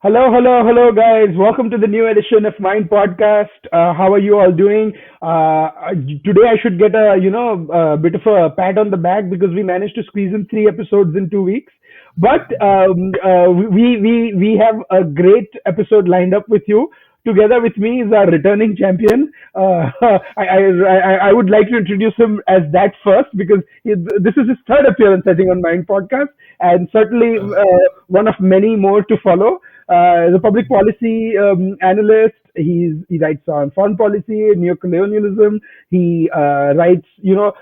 Hello, guys. Welcome to the new edition of Mind Podcast. How are you all doing? Today I should get a bit of a pat on the back because we managed to squeeze in 3 episodes in 2 weeks. But we have a great episode lined up with you. Together with me is our returning champion. I would like to introduce him as that first because this is his third appearance, I think, on Mind Podcast, and certainly one of many more to follow. The public policy analyst. He writes on foreign policy, neocolonialism. He writes, so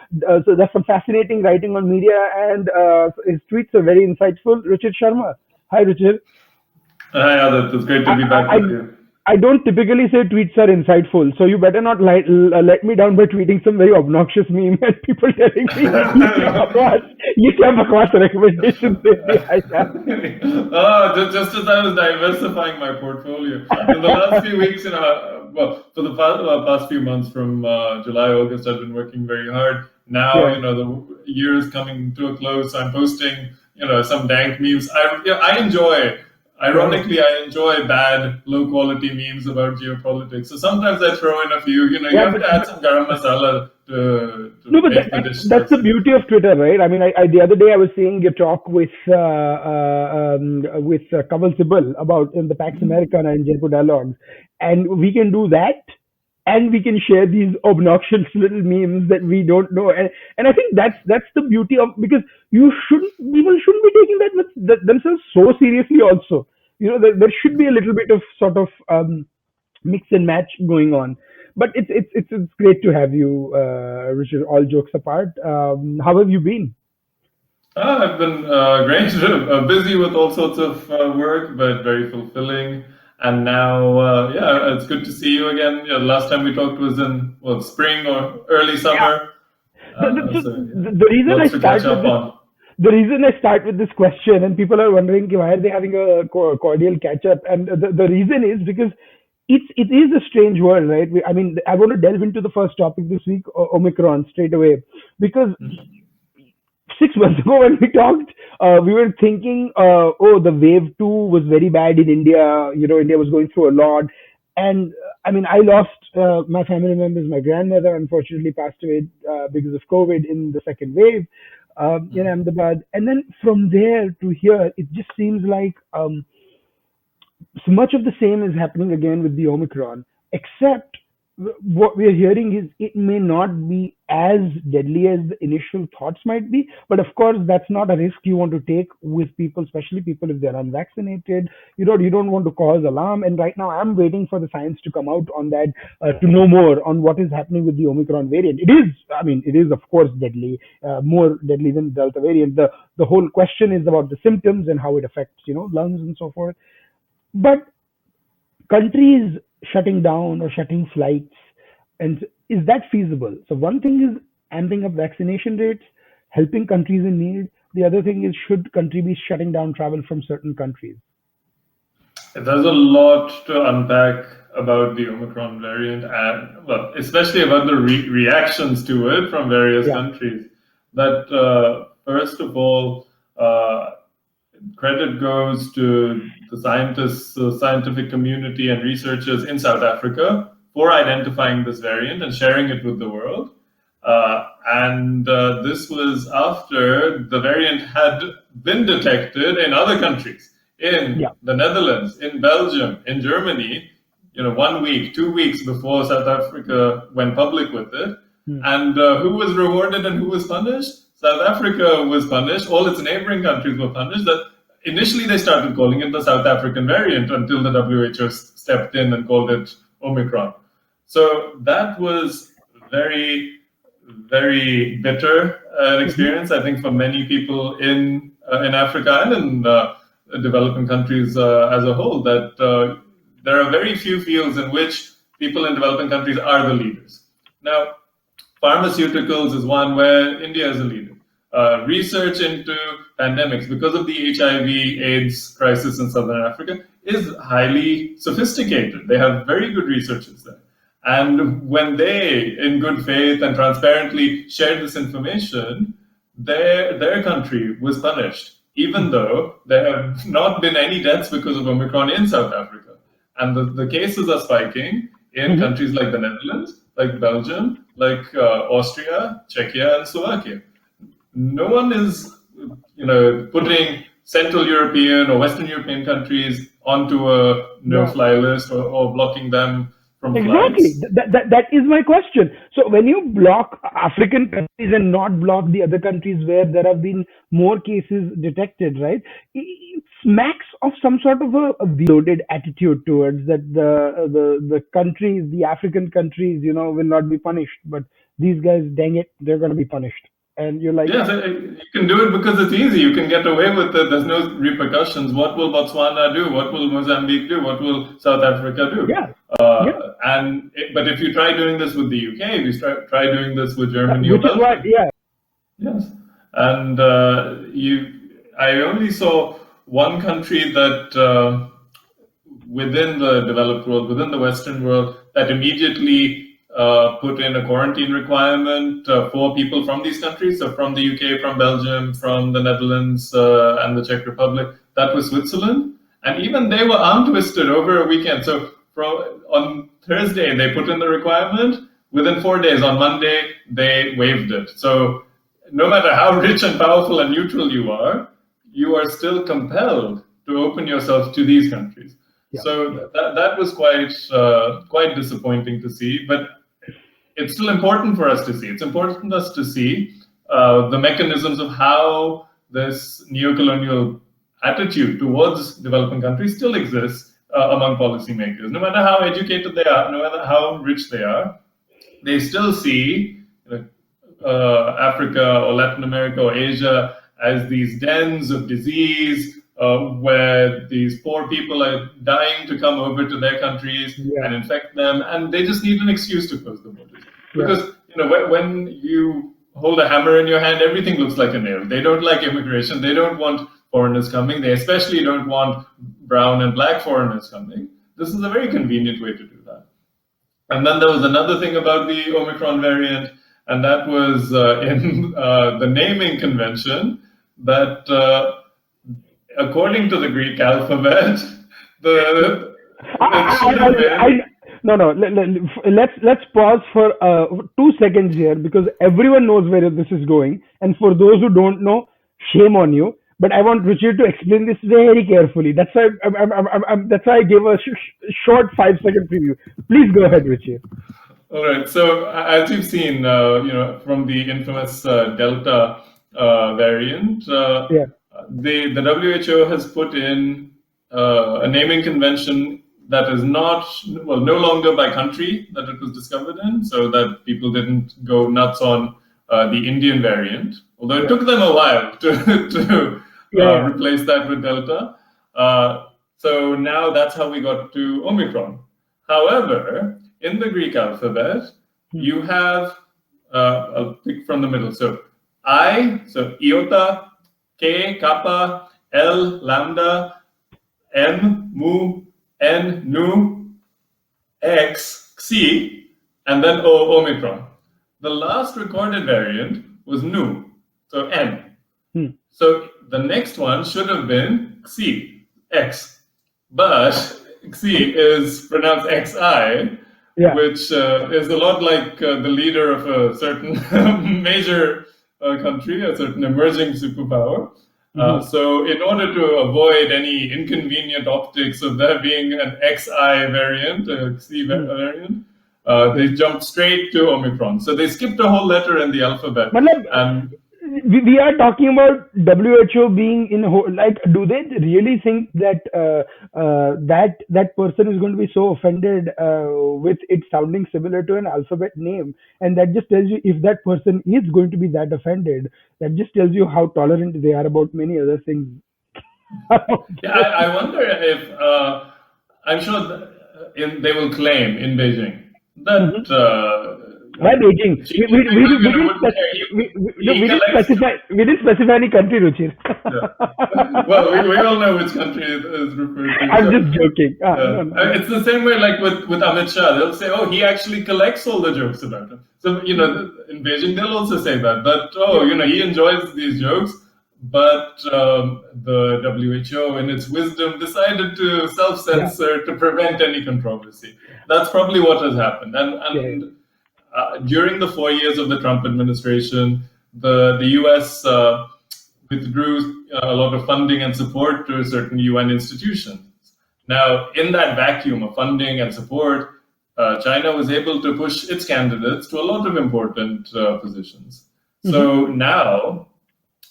there's some fascinating writing on media, and his tweets are very insightful. Ruchir Sharma. Hi, Ruchir. Hi, Aadit. It's great to be back with you. I don't typically say tweets are insightful, so you better not let me down by tweeting some very obnoxious meme and people telling me you क्या बकवास recommendations देते हैं just as I was diversifying my portfolio in the last few weeks, for the past few months from July, August, I've been working very hard. Now, the year is coming to a close. So I'm posting, some dank memes. I enjoy. Ironically, I enjoy bad, low-quality memes about geopolitics. So sometimes I throw in a few. You have to add some garam masala to make the dish. That's the beauty of Twitter, right? I mean, the other day I was seeing your talk with Kaval Sibal about in the Pax Americana and Jaipur Dialogues, and we can do that. And we can share these obnoxious little memes that we don't know, and I think that's the beauty of, because people shouldn't be taking that themselves so seriously. Also, there should be a little bit of sort of mix and match going on. But it's great to have you, Richard. All jokes apart, how have you been? I've been great, busy with all sorts of work, but very fulfilling. And now, it's good to see you again. The last time we talked was in spring or early summer. The reason I start with this question, and people are wondering why are they having a cordial catch up, and the reason is because it is a strange world, right? I want to delve into the first topic this week, Omicron, straight away, because 6 months ago when we talked, we were thinking, the wave 2 was very bad in India. India was going through a lot. And I lost my family members. My grandmother unfortunately passed away because of COVID in the second wave in Ahmedabad. And then from there to here, it just seems like so much of the same is happening again with the Omicron, except what we are hearing is it may not be as deadly as the initial thoughts might be. But of course, that's not a risk you want to take with people, especially people if they're unvaccinated. You don't want to cause alarm. And right now, I'm waiting for the science to come out on that to know more on what is happening with the Omicron variant. It is of course deadly, more deadly than the Delta variant. The whole question is about the symptoms and how it affects lungs and so forth. But countries shutting down or shutting flights, and is that feasible? So one thing is amping up vaccination rates, helping countries in need. The other thing is, should country be shutting down travel from certain countries? There's a lot to unpack about the Omicron variant, and especially about the reactions to it from various countries. That first of all, credit goes to the scientists, the scientific community and researchers in South Africa for identifying this variant and sharing it with the world. This was after the variant had been detected in other countries, in the Netherlands, in Belgium, in Germany, 1 week, 2 weeks before South Africa went public with it. And who was rewarded and who was punished? South Africa was punished. All its neighboring countries were punished. That initially they started calling it the South African variant until the WHO stepped in and called it Omicron. So that was very, very bitter experience, I think, for many people in Africa and in developing countries as a whole. That there are very few fields in which people in developing countries are the leaders. Now, pharmaceuticals is one where India is a leader. Research into pandemics, because of the HIV/AIDS crisis in Southern Africa, is highly sophisticated. They have very good researchers there. And when they, in good faith and transparently, shared this information, their country was punished. even though there have not been any deaths because of Omicron in South Africa. And the cases are spiking in countries like the Netherlands, like Belgium, like Austria, Czechia, and Slovakia. No one is, putting Central European or Western European countries onto a no-fly list or blocking them from exactly. flights. That is my question. So when you block African countries and not block the other countries where there have been more cases detected, right? It smacks of some sort of a loaded attitude towards that the countries, the African countries, will not be punished, but these guys, dang it, they're going to be punished. And you're like, yes, you can do it because it's easy. You can get away with it. There's no repercussions. What will Botswana do? What will Mozambique do? What will South Africa do? Yeah. But if you try doing this with the UK, if you try doing this with Germany or which is Belgium, what, yeah. Yes, and I only saw one country that within the developed world, within the Western world, that immediately put in a quarantine requirement for people from these countries, so from the UK, from Belgium, from the Netherlands, and the Czech Republic. That was Switzerland, and even they were arm twisted over a weekend. So on Thursday they put in the requirement. Within 4 days, on Monday, they waived it. So no matter how rich and powerful and neutral you are still compelled to open yourself to these countries. Yeah. So that was quite disappointing to see, but it's still important for us to see. It's important for us to see the mechanisms of how this neo-colonial attitude towards developing countries still exists among policymakers. No matter how educated they are, no matter how rich they still see Africa or Latin America or Asia as these dens of disease where these poor people are dying to come over to their countries and infect them, and they just need an excuse to close the borders. Because when you hold a hammer in your hand, everything looks like a nail. They don't like immigration. They don't want foreigners coming. They especially don't want brown and black foreigners coming. This is a very convenient way to do that. And then there was another thing about the Omicron variant, and that was in the naming convention that according to the Greek alphabet, Let's pause for 2 seconds here, because everyone knows where this is going, and for those who don't know, shame on you. But I want Ruchir to explain this very carefully. That's why that's why I gave a short 5-second preview. Please go ahead, Ruchir. All right. So as you've seen, from the infamous Delta variant, the WHO has put in a naming convention that is no longer by country that it was discovered in, so that people didn't go nuts on the Indian variant. Although it took them a while to replace that with Delta. So now that's how we got to Omicron. However, in the Greek alphabet, you have, I'll pick from the middle. So I, so iota, K, kappa, L, lambda, M, mu, N, nu, X, Xi, and then O, Omicron. The last recorded variant was nu, so N. So the next one should have been Xi, X. But Xi is pronounced XI, which is a lot like the leader of a certain major country, a certain emerging superpower. So in order to avoid any inconvenient optics of there being an XI variant, a Xi variant, they jumped straight to Omicron. So they skipped a whole letter in the alphabet. We are talking about WHO being in do they really think that that person is going to be so offended with it sounding similar to an alphabet name? And that just tells you, if that person is going to be that offended, that just tells you how tolerant they are about many other things. I wonder if I'm sure they will claim in Beijing that. Why Beijing? We didn't specify any country, Ruchir. Well, we all know which country is referred to. I'm just joking. No. It's the same way like with Amit Shah. They'll say, oh, he actually collects all the jokes about him. So, in Beijing, they'll also say that. But, he enjoys these jokes. but the WHO, in its wisdom, decided to self-censor to prevent any controversy. That's probably what has happened. And during the 4 years of the Trump administration, the US withdrew a lot of funding and support to certain UN institutions. Now, in that vacuum of funding and support, China was able to push its candidates to a lot of important positions. So now,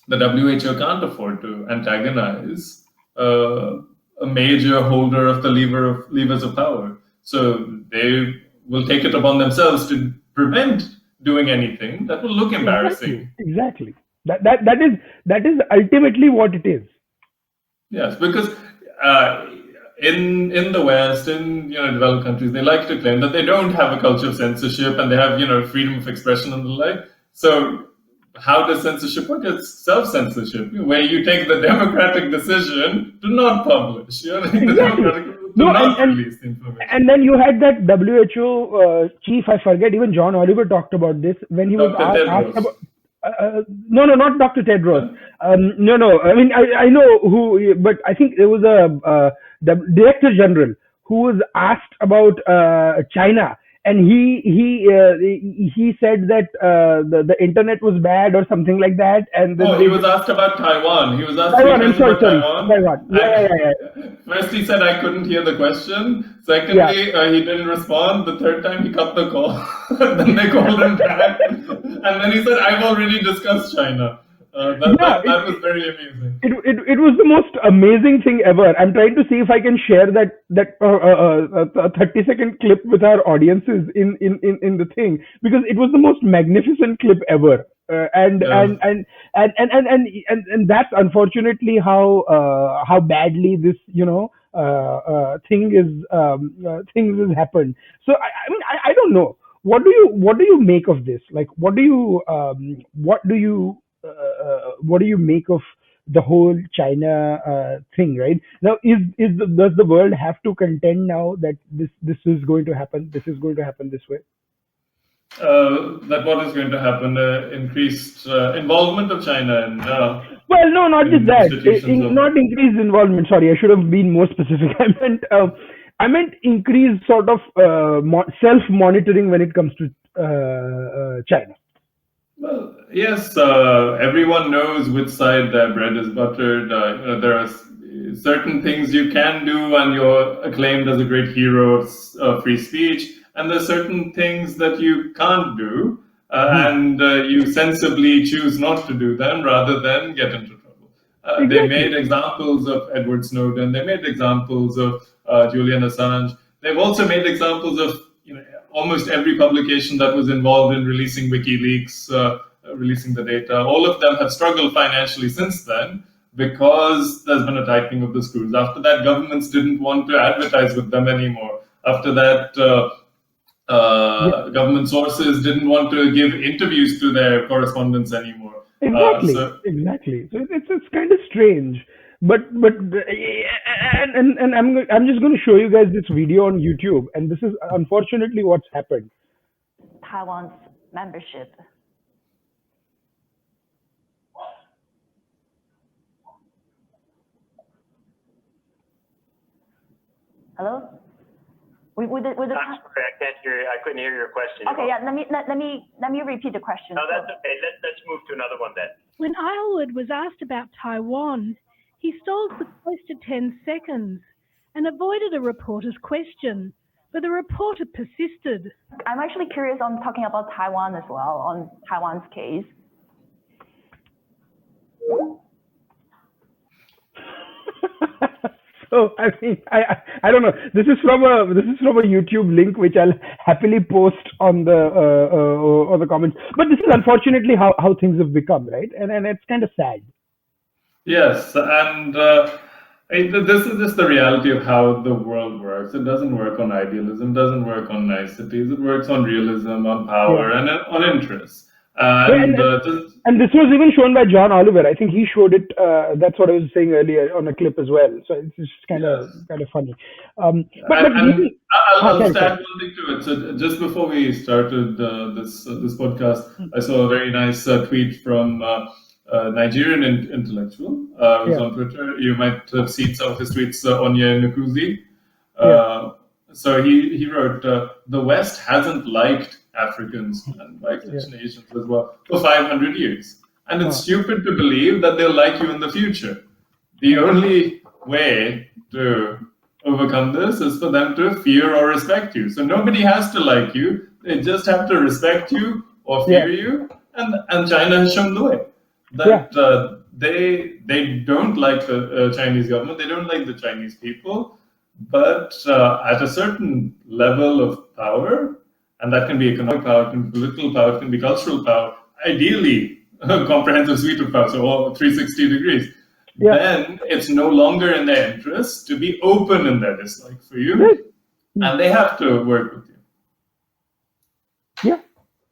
the WHO can't afford to antagonize a major holder of the levers of power. So they will take it upon themselves to prevent doing anything that will look embarrassing. Exactly. That is ultimately what it is. Yes, because in the West, in developed countries, they like to claim that they don't have a culture of censorship and they have freedom of expression and the like. So how does censorship work? It's self-censorship, where you take the democratic decision to not publish. Release the information. And then you had that WHO chief, I forget, even John Oliver talked about this when he was asked about. No, not Dr. Tedros. No. I mean, I know who, but I think there was a director general who was asked about China. And he said that the internet was bad or something like that. And then he was asked about Taiwan. He was asked Taiwan. I'm sorry, Taiwan. Yeah. First, he said I couldn't hear the question. Secondly, he didn't respond. The third time, he cut the call. Then they called him back, and then he said, "I've already discussed China." That was very amusing. It was the most amazing thing ever. I'm trying to see if I can share that 30-second clip with our audiences in the thing, because it was the most magnificent clip ever. And that's unfortunately how badly this things has happened. So I mean I don't know. What do you make of this? Like, what do you make of the whole China thing, right? Now, does the world have to contend now that this is going to happen? This is going to happen this way? That what is going to happen? Increased involvement of China in well, no, not just that. Not increased involvement. Sorry, I should have been more specific. I meant increased sort of self-monitoring when it comes to China. Well, yes, everyone knows which side their bread is buttered. There are certain things you can do and you're acclaimed as a great hero of free speech, and there are certain things that you can't do, and you sensibly choose not to do them rather than get into trouble. Exactly. They made examples of Edward Snowden. They made examples of Julian Assange. They've also made examples of almost every publication that was involved in releasing WikiLeaks, releasing the data. All of them have struggled financially since then because there's been a tightening of the screws. After that, governments didn't want to advertise with them anymore. After that, government sources didn't want to give interviews to their correspondents anymore. Exactly. So it's kind of strange. But and I'm just going to show you guys this video on YouTube, and this is unfortunately what's happened. Taiwan's membership. Hello? I'm sorry, I can't hear. I couldn't hear your question. Okay, yeah. Let me repeat the question. No, that's okay. Let's move to another one then. When Aylward was asked about Taiwan, he stalled for close to 10 seconds and avoided a reporter's question, but the reporter persisted. I'm actually curious on talking about Taiwan as well, on Taiwan's case. So I mean, I don't know. This is from a YouTube link which I'll happily post on the comments. But this is unfortunately how things have become, right? And it's kind of sad. Yes, and this is just the reality of how the world works. It doesn't work on idealism, doesn't work on niceties. It works on realism, on power, and on interests. And this was even shown by John Oliver. I think he showed it. That's what I was saying earlier on a clip as well. So it's just kind of funny. I'll add one thing to it. So just before we started this podcast, I saw a very nice tweet from Nigerian intellectual. Who's on Twitter. You might have seen some of his tweets, Onye Nkuzi. So he wrote, the West hasn't liked Africans and by extension Asians as well for 500 years. And it's stupid to believe that they'll like you in the future. The only way to overcome this is for them to fear or respect you. So nobody has to like you. They just have to respect you or fear you. And China has shown the way. That they don't like the Chinese government. They don't like the Chinese people. But at a certain level of power, and that can be economic power, it can be political power, it can be cultural power, ideally a comprehensive suite of power, so all 360 degrees, then it's no longer in their interest to be open in their dislike for you, and they have to work with you.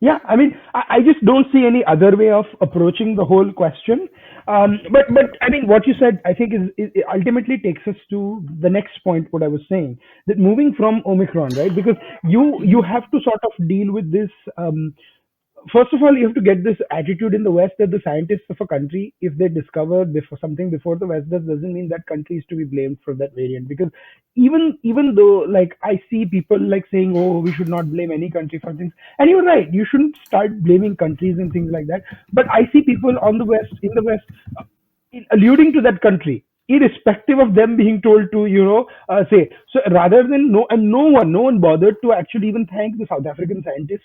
Yeah, I mean, I just don't see any other way of approaching the whole question. But I mean, what you said, I think, is ultimately takes us to the next point, what I was saying, that moving from Omicron, right? Because you have to sort of deal with this. First of all, you have to get this attitude in the West that the scientists of a country, if they discover something before the West does, doesn't mean that country is to be blamed for that variant. Because even though, like, I see people like saying, oh, we should not blame any country for things, and you're right, you shouldn't start blaming countries and things like that. But I see people in the West alluding to that country, irrespective of them being told to, say. So rather than no one bothered to actually even thank the South African scientists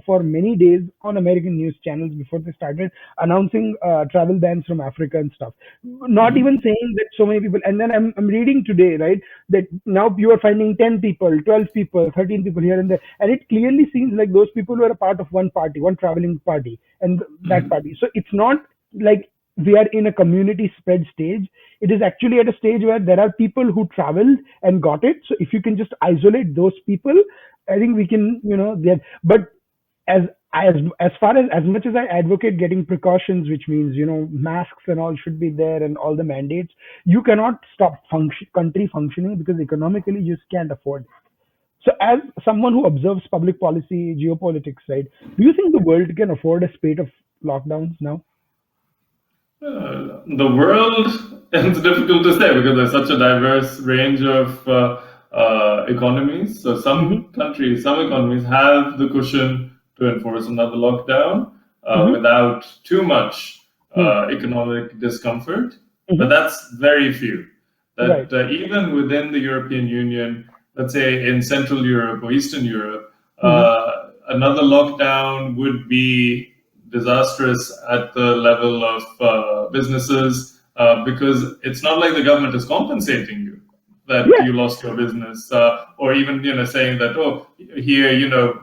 for many days on American news channels before they started announcing travel bans from Africa and stuff. Not even saying that so many people. And then I'm reading today, right, that now you are finding 10 people, 12 people, 13 people here and there. And it clearly seems like those people were a part of one party, one traveling party, and that party. So it's not like we are in a community spread stage. It is actually at a stage where there are people who traveled and got it. So if you can just isolate those people, I think we can, but as far as much as I advocate getting precautions, which means, masks and all should be there and all the mandates, you cannot stop country functioning because economically you just can't afford it. So as someone who observes public policy, geopolitics, right, do you think the world can afford a spate of lockdowns now? The world, it's difficult to say because there's such a diverse range of economies. So some countries, some economies have the cushion to enforce another lockdown without too much economic discomfort. But that's very few. Even within the European Union, let's say in Central Europe or Eastern Europe, another lockdown would be disastrous at the level of businesses because it's not like the government is compensating you that you lost your business or even saying that, oh, here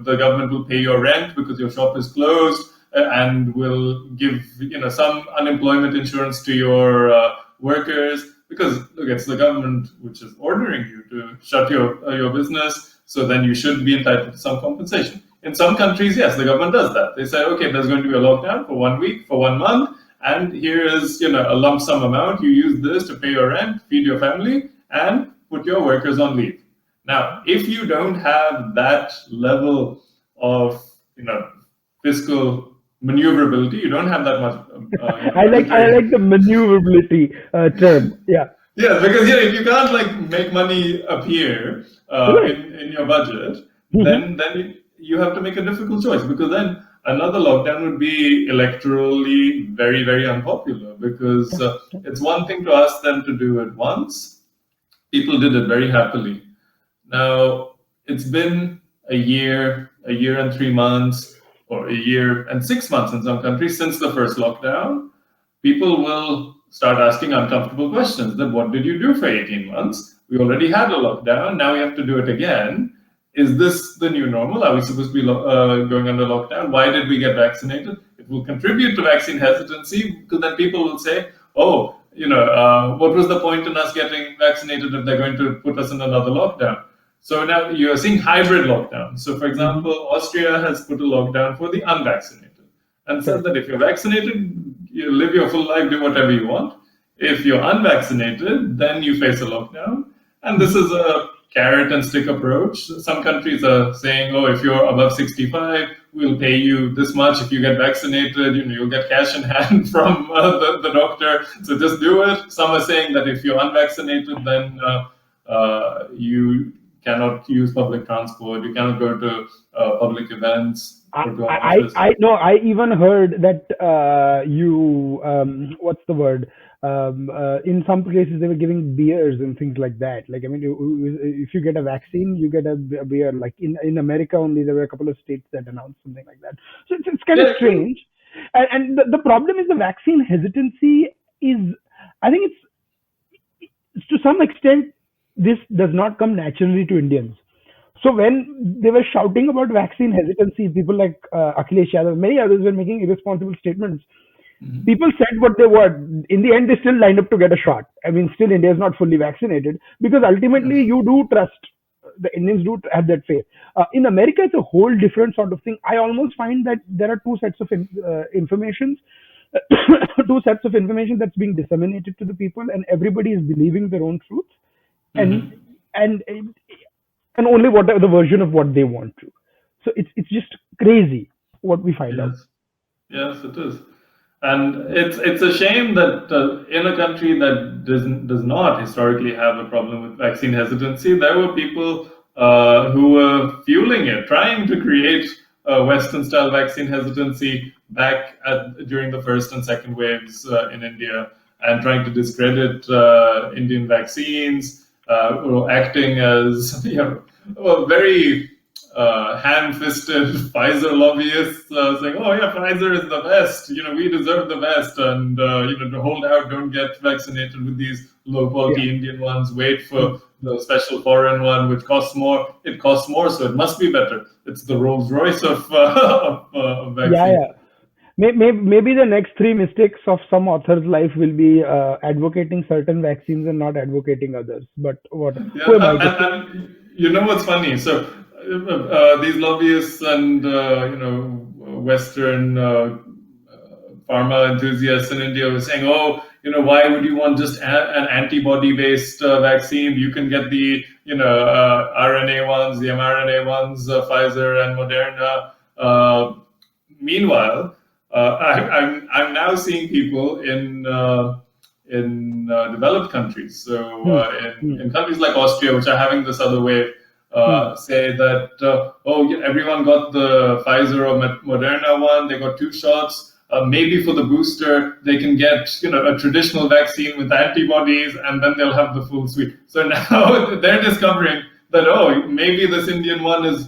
the government will pay your rent because your shop is closed and will give some unemployment insurance to your workers, because look, it's the government which is ordering you to shut your business, so then you should be entitled to some compensation. In some countries, yes, the government does that. They say, okay, there's going to be a lockdown for 1 week, for 1 month, and here is a lump sum amount. You use this to pay your rent, feed your family, and put your workers on leave. Now, if you don't have that level of fiscal maneuverability, you don't have that much. I like the maneuverability term. Yeah. Yeah, because if you can't make money appear in your budget, then you have to make a difficult choice, because then another lockdown would be electorally very, very unpopular, because it's one thing to ask them to do it once. People did it very happily. Now, it's been a year and 3 months, or a year and 6 months in some countries since the first lockdown. People will start asking uncomfortable questions. Then what did you do for 18 months? We already had a lockdown. Now we have to do it again. Is this the new normal? Are we supposed to be going under lockdown? Why did we get vaccinated? It will contribute to vaccine hesitancy, because then people will say, oh, what was the point in us getting vaccinated if they're going to put us in another lockdown? So now you're seeing hybrid lockdowns. So, for example, Austria has put a lockdown for the unvaccinated and said that if you're vaccinated, you live your full life, do whatever you want. If you're unvaccinated, then you face a lockdown. And this is a carrot and stick approach. Some countries are saying, oh, if you're above 65, we'll pay you this much if you get vaccinated. You'll get cash in hand from the doctor. So just do it. Some are saying that if you're unvaccinated, then you cannot use public transport. You cannot go to public events. I know. I even heard that what's the word? In some places they were giving beers and things like that. Like, I mean, if you get a vaccine, you get a beer. Like in America only, there were a couple of states that announced something like that. So it's kind of strange. And the problem is the vaccine hesitancy is, I think it's to some extent, this does not come naturally to Indians. So when they were shouting about vaccine hesitancy, people like Akhilesh Yadav, many others were making irresponsible statements. Mm-hmm. People said what they were. In the end, they still lined up to get a shot. I mean, still India is not fully vaccinated because ultimately you do trust. The Indians do have that faith. In America, it's a whole different sort of thing. I almost find that there are two sets of information that's being disseminated to the people, and everybody is believing their own truth, and only the version of what they want to. So it's just crazy what we find out. Yes, it is. And it's a shame that in a country that does not historically have a problem with vaccine hesitancy, there were people who were fueling it, trying to create Western-style vaccine hesitancy back during the first and second waves in India, and trying to discredit Indian vaccines, acting as very ham-fisted Pfizer lobbyists, saying, "Oh yeah, Pfizer is the best. We deserve the best, and to hold out, don't get vaccinated with these low-quality Indian ones. Wait for the special foreign one, which costs more. It costs more, so it must be better. It's the Rolls-Royce of vaccines." Yeah. Maybe the next 3 mistakes of some author's life will be advocating certain vaccines and not advocating others. But what? And you know what's funny? So these lobbyists and Western pharma enthusiasts in India were saying, why would you want just an antibody-based vaccine? You can get the RNA ones, the mRNA ones, Pfizer and Moderna. Meanwhile, I'm now seeing people in developed countries, so in countries like Austria, which are having this other wave, say that everyone got the Pfizer or Moderna one. They got 2 shots. Maybe for the booster, they can get a traditional vaccine with antibodies, and then they'll have the full suite. So now they're discovering that maybe this Indian one is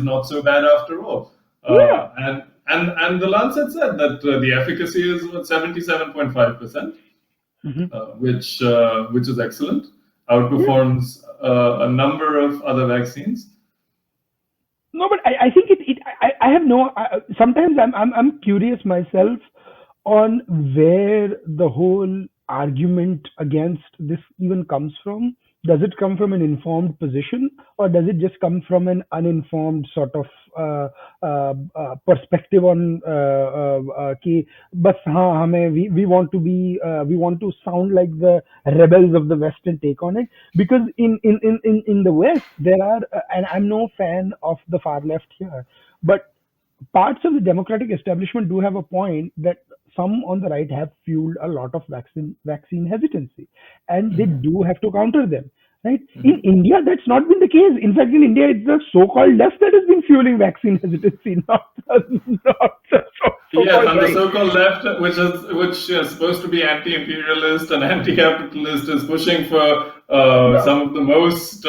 not so bad after all. And the Lancet said that the efficacy is 77.5%, which is excellent. Outperforms a number of other vaccines. No, but I think I have no. Sometimes I'm curious myself on where the whole argument against this even comes from. Does it come from an informed position, or does it just come from an uninformed sort of perspective on कि बस हाँ हमें we want to sound like the rebels of the West and take on it, because in the West there are, and I'm no fan of the far left here, but parts of the democratic establishment do have a point that some on the right have fueled a lot of vaccine hesitancy, and they do have to counter them. Right? In India, that's not been the case. In fact, in India, it's the so-called left that has been fueling vaccine hesitancy, not the so-called and right. the so-called left, which is supposed to be anti-imperialist and anti-capitalist, is pushing for some of the most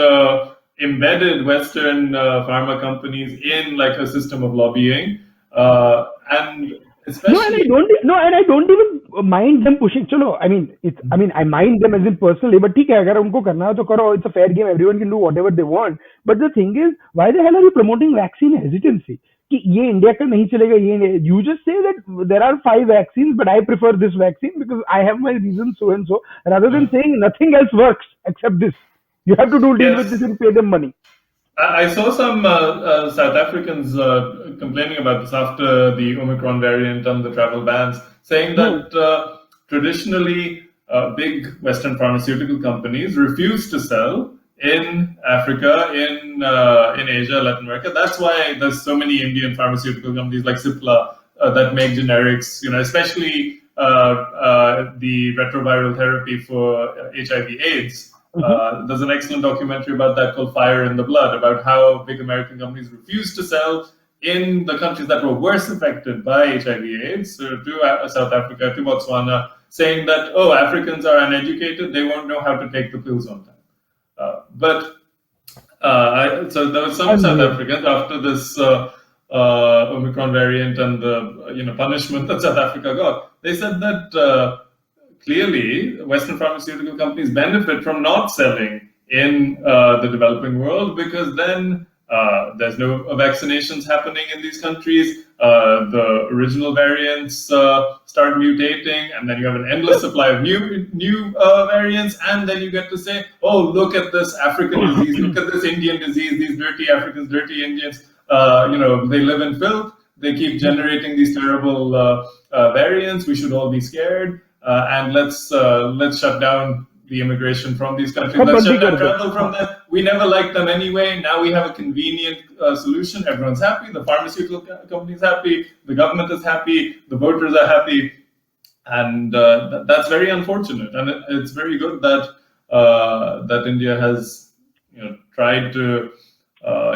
embedded Western pharma companies in like a system of lobbying, and especially and I don't even mind them pushing. Chalo, I mean, I mind them as in personally, but ठीक है, अगर उनको करना है तो करो. It's a fair game. Everyone can do whatever they want. But the thing is, why the hell are you promoting vaccine hesitancy? कि ये इंडिया का नहीं चलेगा, ये you just say that there are 5 vaccines, but I prefer this vaccine because I have my reasons so and so, rather than saying nothing else works except this. You have to deal with this and pay them money. I saw some South Africans complaining about this after the Omicron variant and the travel bans, saying that traditionally big Western pharmaceutical companies refuse to sell in Africa, in Asia, Latin America. That's why there's so many Indian pharmaceutical companies like Cipla that make generics, especially the retroviral therapy for HIV/AIDS. There's an excellent documentary about that called Fire in the Blood, about how big American companies refused to sell in the countries that were worse affected by HIV/AIDS, to South Africa, to Botswana, saying that, oh, Africans are uneducated, they won't know how to take the pills on time. So there were some South Africans after this Omicron variant and the punishment that South Africa got. They said that clearly Western pharmaceutical companies benefit from not selling in the developing world, because then there's no vaccinations happening in these countries. The original variants start mutating, and then you have an endless supply of new variants, and then you get to say, oh, look at this African disease, look at this Indian disease, these dirty Africans, dirty Indians, they live in filth, they keep generating these terrible variants, we should all be scared, and let's shut down the immigration from these countries. Let's shut down travel from them. We never liked them anyway. Now we have a convenient solution. Everyone's happy. The pharmaceutical company's happy. The government is happy. The voters are happy. And that's very unfortunate. And it's very good that that India has tried to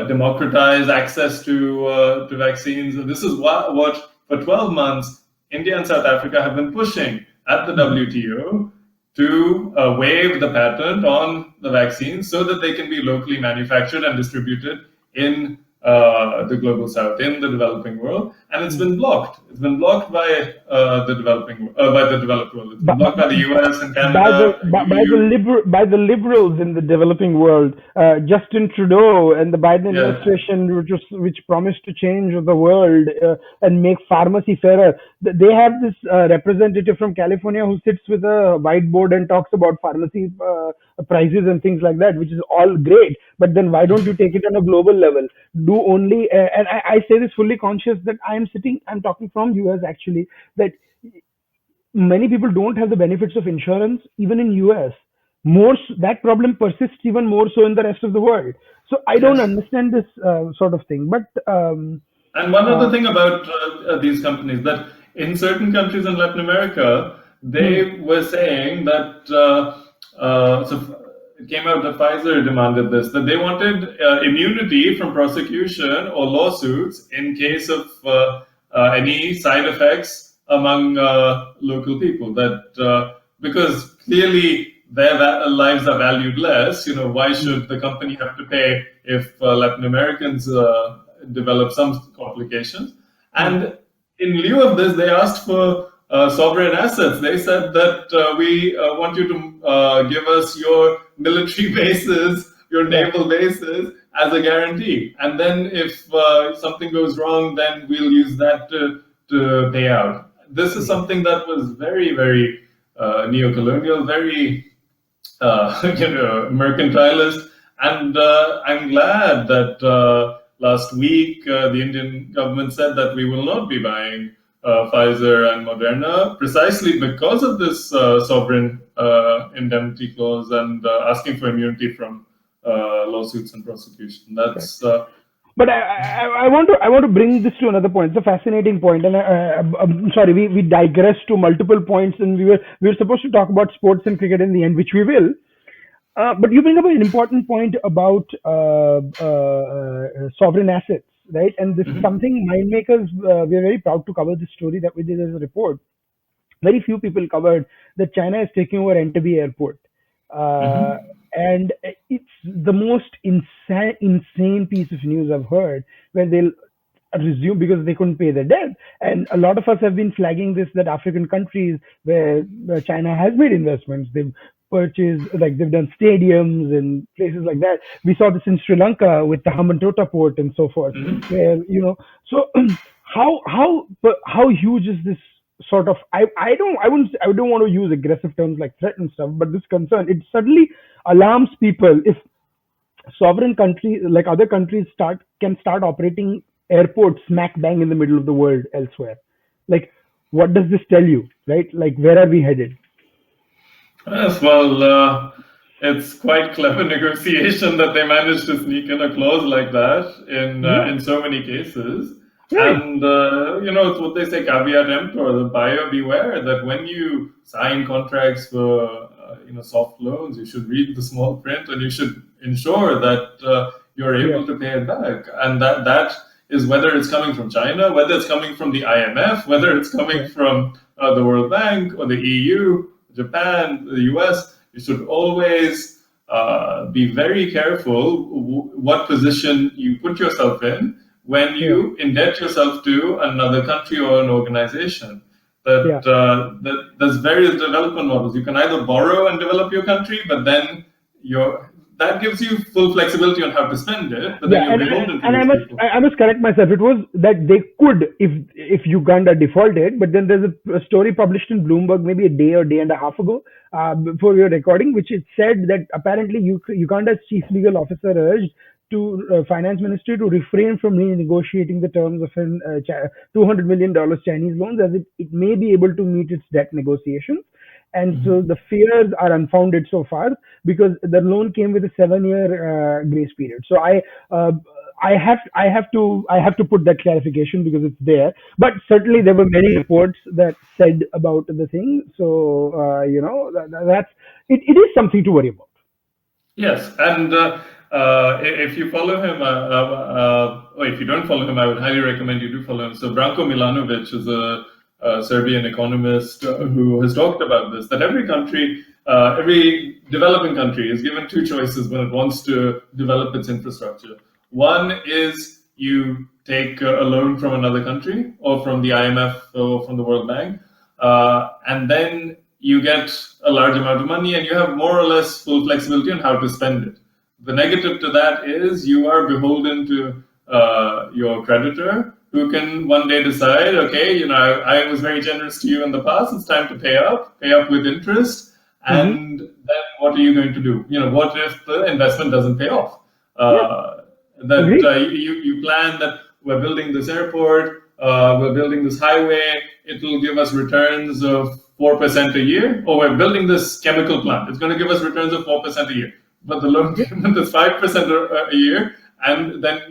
democratize access to vaccines. And this is what for 12 months India and South Africa have been pushing at the WTO to waive the patent on the vaccines so that they can be locally manufactured and distributed in the global south, in the developing world, and it's been blocked. It's been blocked by the developed world. It's been blocked by the US and Canada. By the liberals in the developing world. Justin Trudeau and the Biden administration, which promised to change the world and make pharmacy fairer. They have this representative from California who sits with a whiteboard and talks about pharmacy prices and things like that, which is all great. But then why don't you take it on a global level? Do only, and I say this fully conscious that I'm talking from US actually, that many people don't have the benefits of insurance even in US. That problem persists even more so in the rest of the world. So I don't understand this sort of thing. But and one other thing about these companies, that in certain countries in Latin America, they were saying that it came out that Pfizer demanded this, that they wanted immunity from prosecution or lawsuits in case of any side effects among local people. That because clearly their lives are valued less. Why should the company have to pay if Latin Americans develop some complications? And in lieu of this, they asked for sovereign assets. They said that we want you to give us your military bases, your naval bases as a guarantee. And then if something goes wrong, then we'll use that to pay out. This is something that was very, very neo-colonial, very mercantilist. And I'm glad that last week the Indian government said that we will not be buying Pfizer and Moderna, precisely because of this sovereign indemnity clause and asking for immunity from lawsuits and prosecution. That's. But I want to bring this to another point. It's a fascinating point, and I'm sorry, we digressed to multiple points, and we were supposed to talk about sports and cricket in the end, which we will. But you bring up an important point about sovereign assets. Right, and this is something Mindmakers, we are very proud to cover this story that we did as a report. Very few people covered that China is taking over Entebbe Airport. And it's the most insane piece of news I've heard, where they'll resume because they couldn't pay their debt. And a lot of us have been flagging this, that African countries where China has made investments, they've purchased, like they've done stadiums and places like that. We saw this in Sri Lanka with the Hambantota port and so forth, where, so how huge is this sort of, I don't want to use aggressive terms like threat and stuff, but this concern, it suddenly alarms people if sovereign countries like other countries can start operating airports smack bang in the middle of the world elsewhere. Like, what does this tell you, right? Like, where are we headed? Yes, well, it's quite clever negotiation that they managed to sneak in a clause like that in so many cases. Right. And it's what they say, caveat emptor, the buyer beware, that when you sign contracts for soft loans, you should read the small print and you should ensure that you're able to pay it back. And that is whether it's coming from China, whether it's coming from the IMF, whether it's coming from the World Bank or the EU, Japan, the US. You should always be very careful what position you put yourself in when you indebt yourself to another country or an organization. That there's various development models. You can either borrow and develop your country, but then that gives you full flexibility on how to spend it. But then you're beholden to these people. I must correct myself. It was that they could, if Uganda defaulted, but then there's a story published in Bloomberg maybe a day and a half ago before we were recording, which it said that apparently Uganda's chief legal officer urged to finance ministry to refrain from renegotiating the terms of an $200 million Chinese loans, as it may be able to meet its debt negotiations. And so the fears are unfounded so far because the loan came with a 7-year grace period. So I have to put that clarification because it's there. But certainly there were many reports that said about the thing. So that's it is something to worry about. Yes, and if you follow him, or if you don't follow him, I would highly recommend you do follow him. So Branko Milanovic is a Serbian economist who has talked about this, that every country, every developing country is given two choices when it wants to develop its infrastructure. One is you take a loan from another country or from the IMF or from the World Bank, and then you get a large amount of money and you have more or less full flexibility on how to spend it. The negative to that is you are beholden to your creditor, who can one day decide, okay, I was very generous to you in the past, it's time to pay up with interest, and then what are you going to do? What if the investment doesn't pay off? You plan that we're building this airport, we're building this highway, it will give us returns of 4% a year, or we're building this chemical plant, it's going to give us returns of 4% a year. But the loan payment is 5% a year, and then,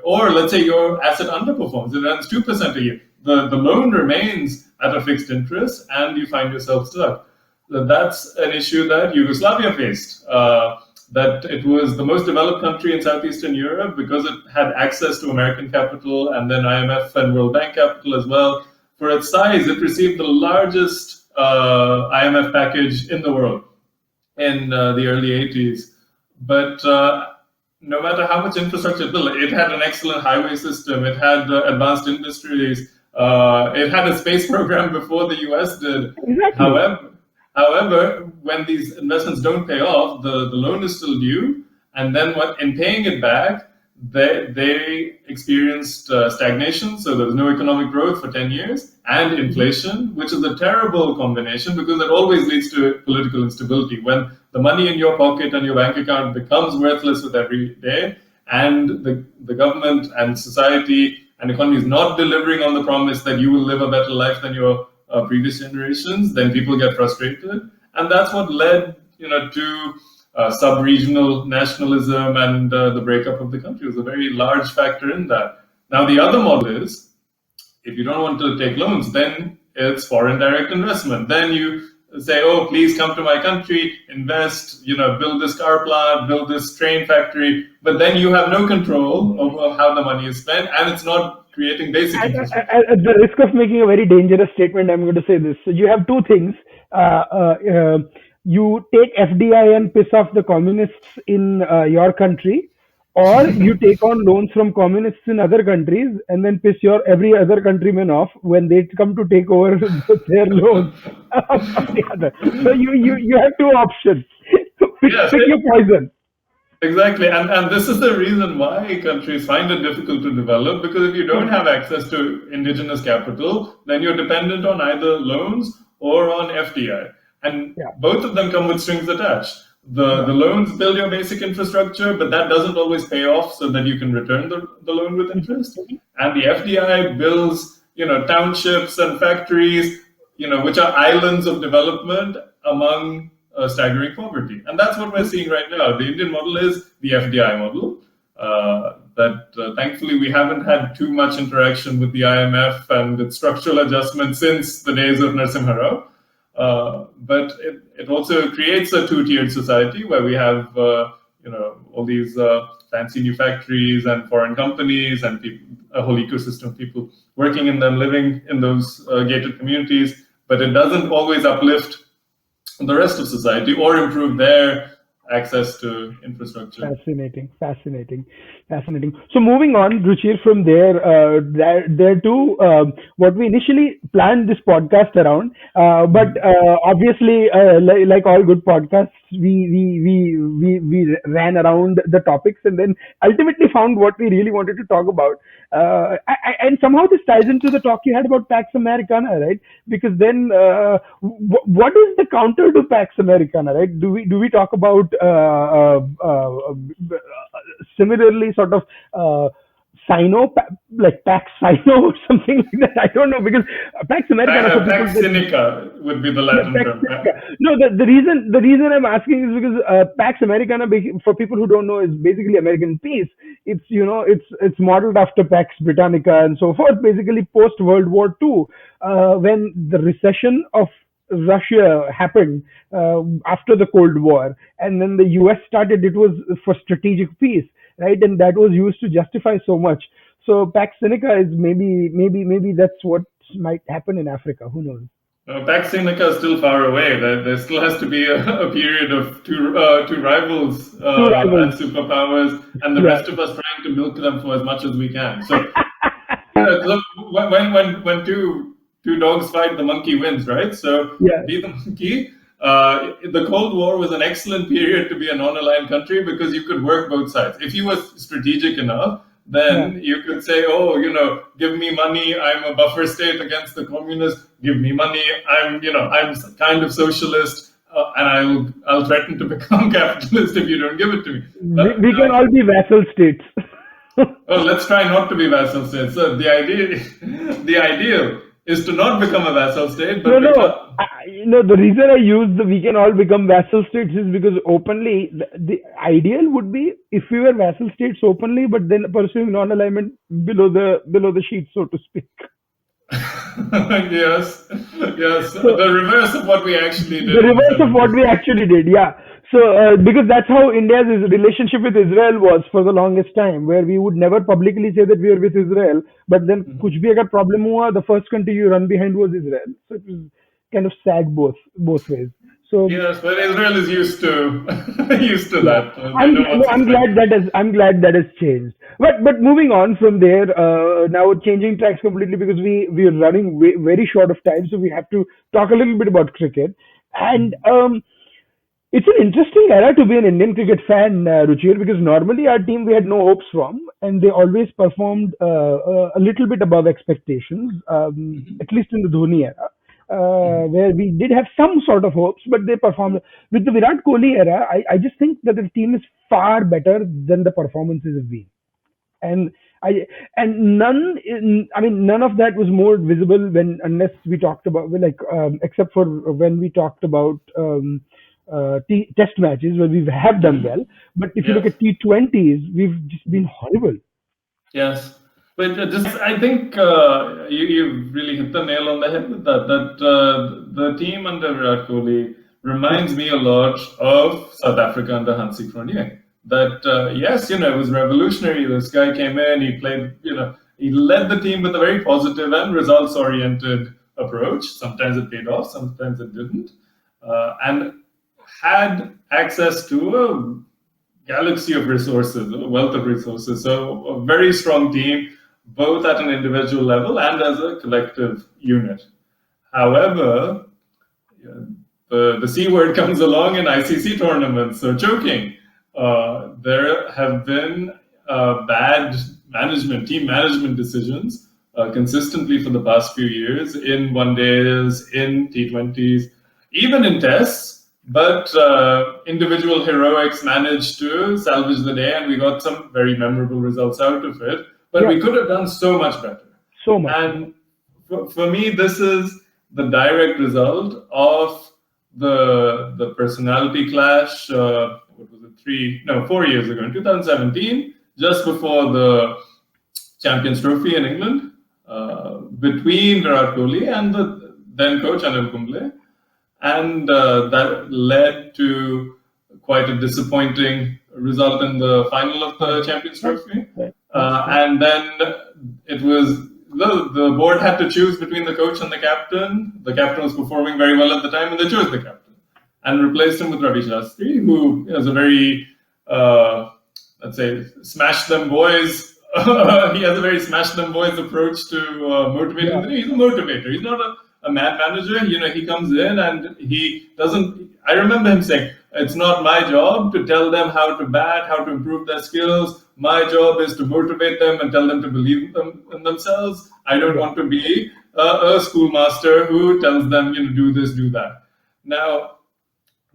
or let's say your asset underperforms, it earns 2% a year. The loan remains at a fixed interest, and you find yourself stuck. That's an issue that Yugoslavia faced. That it was the most developed country in Southeastern Europe because it had access to American capital and then IMF and World Bank capital as well. For its size, it received the largest IMF package in the world in the early 80s. But no matter how much infrastructure it built, it had an excellent highway system, it had advanced industries, it had a space program before the US did. Exactly. However, when these investments don't pay off, the loan is still due, and then in paying it back, they experienced stagnation, so there was no economic growth for 10 years, and inflation, which is a terrible combination because it always leads to political instability. When the money in your pocket and your bank account becomes worthless with every day, and the government and society and economy is not delivering on the promise that you will live a better life than your previous generations, then people get frustrated, and that's what led to sub-regional nationalism and the breakup of the country was a very large factor in that. Now the other model is, if you don't want to take loans, then it's foreign direct investment. Then you say, oh, please come to my country, invest, build this car plant, build this train factory, but then you have no control over how the money is spent, and it's not creating basic infrastructure. At the risk of making a very dangerous statement, I'm going to say this. So you have two things. You take FDI and piss off the communists in your country, or you take on loans from communists in other countries and then piss every other countryman off when they come to take over their loans from the other. So you have two options. Pick your poison. Exactly, and this is the reason why countries find it difficult to develop, because if you don't have access to indigenous capital, then you're dependent on either loans or on FDI. And both of them come with strings attached. The loans build your basic infrastructure, but that doesn't always pay off so that you can return the loan with interest. And the FDI builds, townships and factories, which are islands of development among staggering poverty. And that's what we're seeing right now. The Indian model is the FDI model. Thankfully we haven't had too much interaction with the IMF and its structural adjustment since the days of Narasimha Rao. But it also creates a two-tiered society where we have all these fancy new factories and foreign companies and a whole ecosystem of people working in them, living in those gated communities. But it doesn't always uplift the rest of society or improve their access to infrastructure. Fascinating. So moving on, Ruchir, from there to what we initially planned this podcast around, but obviously, like all good podcasts, we ran around the topics and then ultimately found what we really wanted to talk about. And somehow this ties into the talk you had about Pax Americana, right? Because then, what is the counter to Pax Americana, right? Do we talk about similarly sort of Sino, like Pax Sino or something like that? I don't know, because Pax Americana. Pax Sinica would be the Latin term. No, the reason I'm asking is because Pax Americana, for people who don't know, is basically American peace. It's it's modeled after Pax Britannica and so forth. Basically, post World War II, when the recession of Russia happened after the Cold War, and then the US started. It was for strategic peace, right? And that was used to justify so much. So Pax Sinica is maybe that's what might happen in Africa. Who knows? Pax Sinica is still far away. There still has to be a period of two rivals and superpowers, and the rest of us trying to milk them for as much as we can. So look, when two dogs fight, the monkey wins, right? So be the monkey. The Cold War was an excellent period to be a non-aligned country because you could work both sides. If you were strategic enough, then you could say, give me money. I'm a buffer state against the communists. Give me money. I'm kind of socialist, and I'll threaten to become capitalist if you don't give it to me. We can all be vassal states. Let's try not to be vassal states. So the ideal is to not become a vassal state. But the reason I use the we can all become vassal states is because openly, the ideal would be if we were vassal states openly, but then pursuing non-alignment below the sheet, so to speak. Yes. So, the reverse of what we actually did. The reverse of what we actually did, yeah. So, because that's how India's relationship with Israel was for the longest time, where we would never publicly say that we are with Israel, but then kuch bhi agar problem hua, the first country you run behind was Israel. So it was kind of sad both ways. So yes, but Israel is used to that. I'm glad that has changed. But moving on from there, now changing tracks completely because we are running very short of time, so we have to talk a little bit about cricket. And it's an interesting era to be an Indian cricket fan, Ruchir, because normally our team we had no hopes from, and they always performed a little bit above expectations, at least in the Dhoni era. Where we did have some sort of hopes, but they performed. With the Virat Kohli era, I just think that the team is far better than the performances have been, and none of that was more visible unless we talked about except for when we talked about test matches where we have done well. But if you look at T20s, we've just been horrible. Yes. But I think you really hit the nail on the head with that the team under Virat Kohli reminds me a lot of South Africa under Hansi Cronje. That, yes, it was revolutionary. This guy came in, he played, he led the team with a very positive and results-oriented approach. Sometimes it paid off, sometimes it didn't. And had access to a galaxy of resources, a wealth of resources. So a very strong team, both at an individual level and as a collective unit. However, the C word comes along in ICC tournaments, so choking. There have been bad team management decisions consistently for the past few years in one-days, in T20s, even in tests, but individual heroics managed to salvage the day and we got some very memorable results out of it. But we could have done so much better. And for me, this is the direct result of the personality clash. What was it? 4 years ago, in 2017, just before the Champions Trophy in England, between Virat Kohli and the then coach Anil Kumble, and that led to quite a disappointing result in the final of the Champions Trophy. And then it was the board had to choose between the coach and the captain. The captain was performing very well at the time, and they chose the captain and replaced him with Ravi Shastri, who is a very, let's say, smash them boys. He has a very smash them boys approach to motivating. Yeah. He's a motivator. He's not a mad manager. He comes in and he doesn't. I remember him saying, "It's not my job to tell them how to bat, how to improve their skills. My job is to motivate them and tell them to believe in themselves. I don't want to be a schoolmaster who tells them, do this, do that." Now,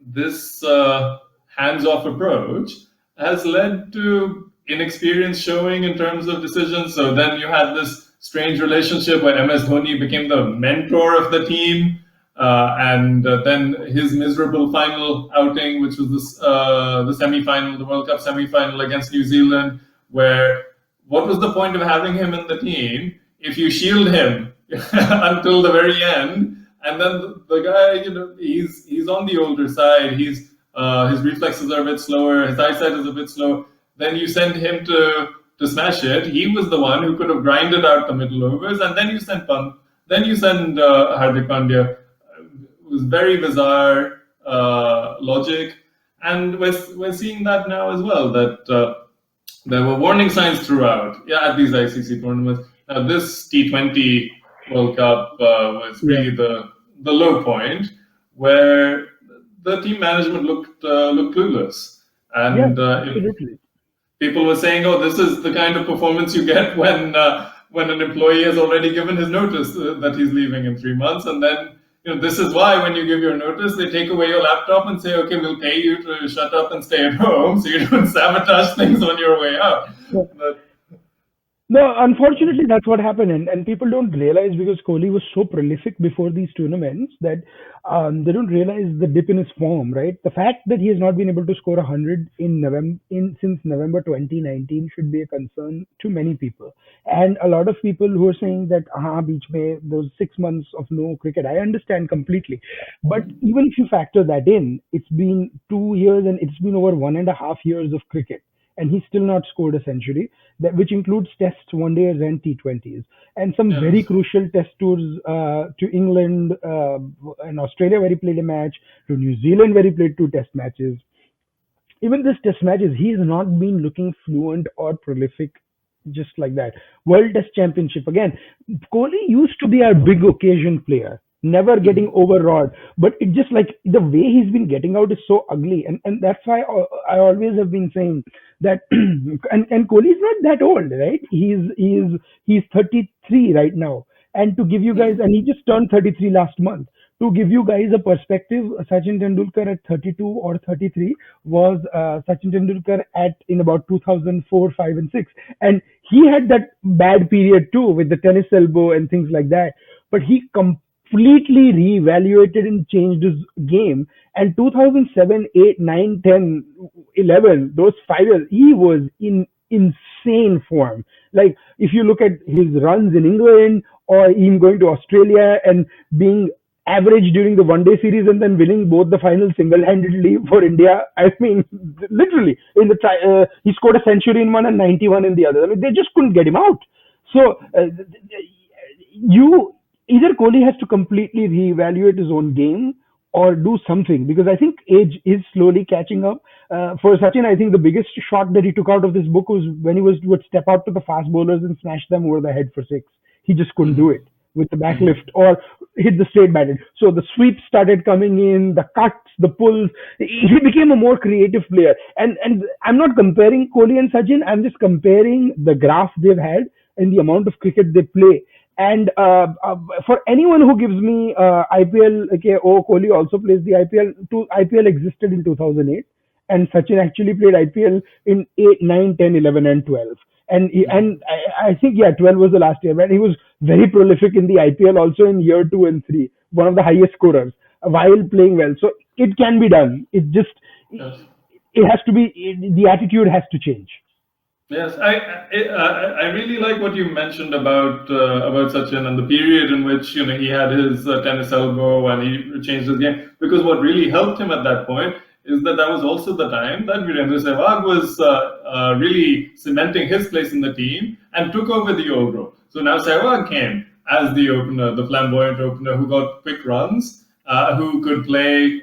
this hands-off approach has led to inexperience showing in terms of decisions. So then you had this strange relationship where MS Dhoni became the mentor of the team, and then his miserable final outing, which was the semi-final, the World Cup semi-final against New Zealand, where what was the point of having him in the team if you shield him until the very end? And then the guy, he's on the older side. His reflexes are a bit slower. His eyesight is a bit slow. Then you send him to smash it. He was the one who could have grinded out the middle overs, and then you send Pant. Then you send Hardik Pandya. It was very bizarre logic, and we're seeing that now as well. That there were warning signs throughout. At these ICC tournaments. Now this T20 World Cup was really the low point, where the team management looked clueless, and absolutely. People were saying, "Oh, this is the kind of performance you get when an employee has already given his notice that he's leaving in 3 months." And then, this is why when you give your notice, they take away your laptop and say, "Okay, we'll pay you to shut up and stay at home so you don't sabotage things on your way out." But, no, unfortunately, that's what happened, and people don't realize, because Kohli was so prolific before these tournaments, that they don't realize the dip in his form. Right, the fact that he has not been able to score 100 since November 2019 should be a concern to many people, and a lot of people who are saying that beach mein those 6 months of no cricket. I understand completely, but even if you factor that in, it's been 2 years and it's been over 1.5 years of cricket, and he's still not scored a century, which includes tests, one days, and T20s, and some very crucial test tours to England and Australia, where he played a match, to New Zealand, where he played 2 test matches. Even this test matches, he has not been looking fluent or prolific just like that. World Test Championship, again, Kohli used to be our big occasion player, never getting overawed. But it just like the way he's been getting out is so ugly, and that's why I always have been saying that. And Kohli is not that old, right? He's 33 right now, and to give you guys, and he just turned 33 last month. To give you guys a perspective, Sachin Tendulkar at 32 or 33 was Sachin Tendulkar in about 2004, 5, and 6, and he had that bad period too with the tennis elbow and things like that. But he completely reevaluated and changed his game. And 2007, 8, 9, 10, 11, those 5 years, he was in insane form. Like if you look at his runs in England or him going to Australia and being average during the one-day series and then winning both the finals single-handedly for India. I mean, literally, he scored a century in one and 91 in the other. I mean, they just couldn't get him out. So, either Kohli has to completely reevaluate his own game or do something, because I think age is slowly catching up. For Sachin, I think the biggest shot that he took out of this book was when he would step out to the fast bowlers and smash them over the head for 6. He just couldn't do it with the backlift or hit the straight batted. So the sweeps started coming in, the cuts, the pulls. He became a more creative player. And I'm not comparing Kohli and Sachin. I'm just comparing the graph they've had and the amount of cricket they play. And for anyone who gives me IPL, okay, Kohli also plays the IPL. IPL existed in 2008, and Sachin actually played IPL in 8, 9, 10, 11, and 12. And I think 12 was the last year, and he was very prolific in the IPL also in year 2 and 3, one of the highest scorers. while playing well. So it can be done. Yes. It has to be, the attitude has to change. Yes, I really like what you mentioned about Sachin and the period in which he had his tennis elbow and he changed his game, because what really helped him at that point is that was also the time that Virendra Sehwag was really cementing his place in the team and took over the old role. So now Sehwag came as the opener, the flamboyant opener who got quick runs, who could play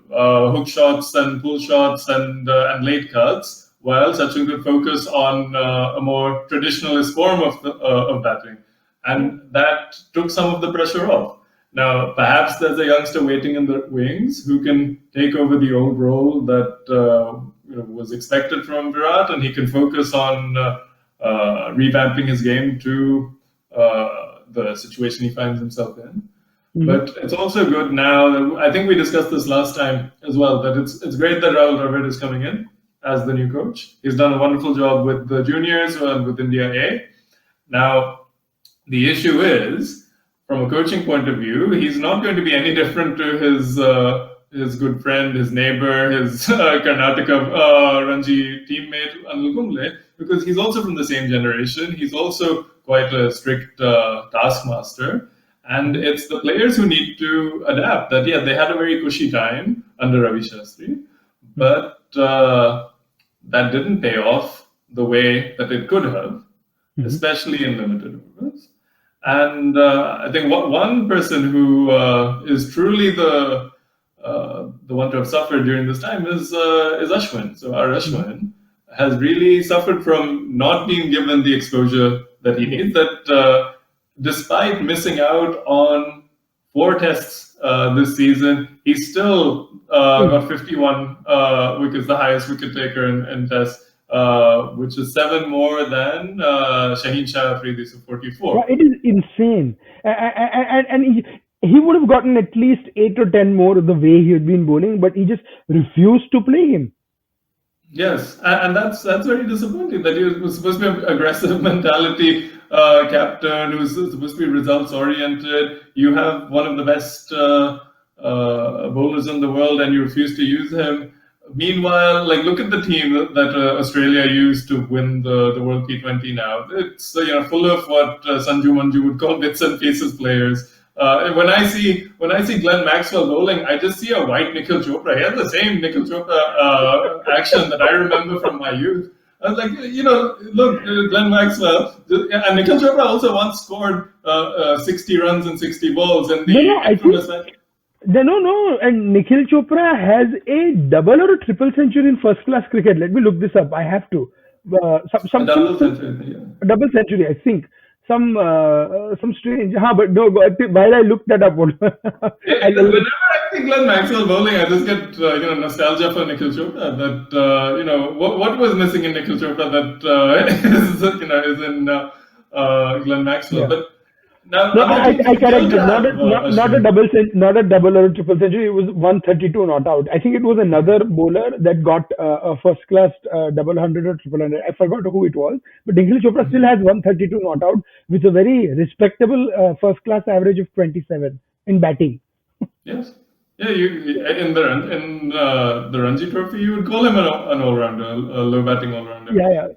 hook shots and pull shots and late cuts, while Sachin could focus on a more traditionalist form of batting. And that took some of the pressure off. Now, perhaps there's a youngster waiting in the wings who can take over the old role that was expected from Virat, and he can focus on revamping his game to the situation he finds himself in. But it's also good now. I think we discussed this last time as well, that it's great that Rahul Dravid is coming in as the new coach. He's done a wonderful job with the juniors and with India A. Now, the issue is, from a coaching point of view, he's not going to be any different to his good friend, his neighbor, his Karnataka Ranji teammate, Anil Kumble, because he's also from the same generation. He's also quite a strict taskmaster. And it's the players who need to adapt. That, they had a very cushy time under Ravi Shastri, but that didn't pay off the way that it could have, especially in limited overs. And I think one person who is truly the one to have suffered during this time is Ashwin. So our Ashwin has really suffered from not being given the exposure that he needs. That despite missing out on 4 tests this season, he still got 51 wickets, the highest wicket taker in tests, which is 7 more than Shaheen Shah Afridi, so 44. It is insane. And he would have gotten at least 8 or 10 more the way he had been bowling, but he just refused to play him. Yes, and that's very disappointing, that he was supposed to be an aggressive mentality captain who's supposed to be results oriented. You have one of the best bowlers in the world and you refuse to use him. Meanwhile, look at the team that Australia used to win the World T20 now. It's full of what Sanju Manju would call bits and pieces players. When I see Glenn Maxwell bowling, I just see a white Nikhil Chopra. He has the same Nikhil Chopra action that I remember from my youth. I was like, look, Glenn Maxwell, and Nikhil Chopra also once scored 60 runs and 60 balls. And No, and Nikhil Chopra has a double or a triple century in first class cricket. Let me look this up. I have to. A double century, yeah. A double century, I think. Some strange. But no. While I looked that up, whenever I think Glenn Maxwell bowling, I just get nostalgia for Nikhil Chopra. That what was missing in Nikhil Chopra that is in Glenn Maxwell. Yeah. But now, I correct it. Not a double or a triple century. It was 132 not out. I think it was another bowler that got a first class double hundred or triple hundred. I forgot who it was. But Nikhil Chopra still has 132 not out with a very respectable first class average of 27 in batting. Yes. Yeah, in the Ranji Trophy, you would call him an all-rounder, a low batting all-rounder. Yeah.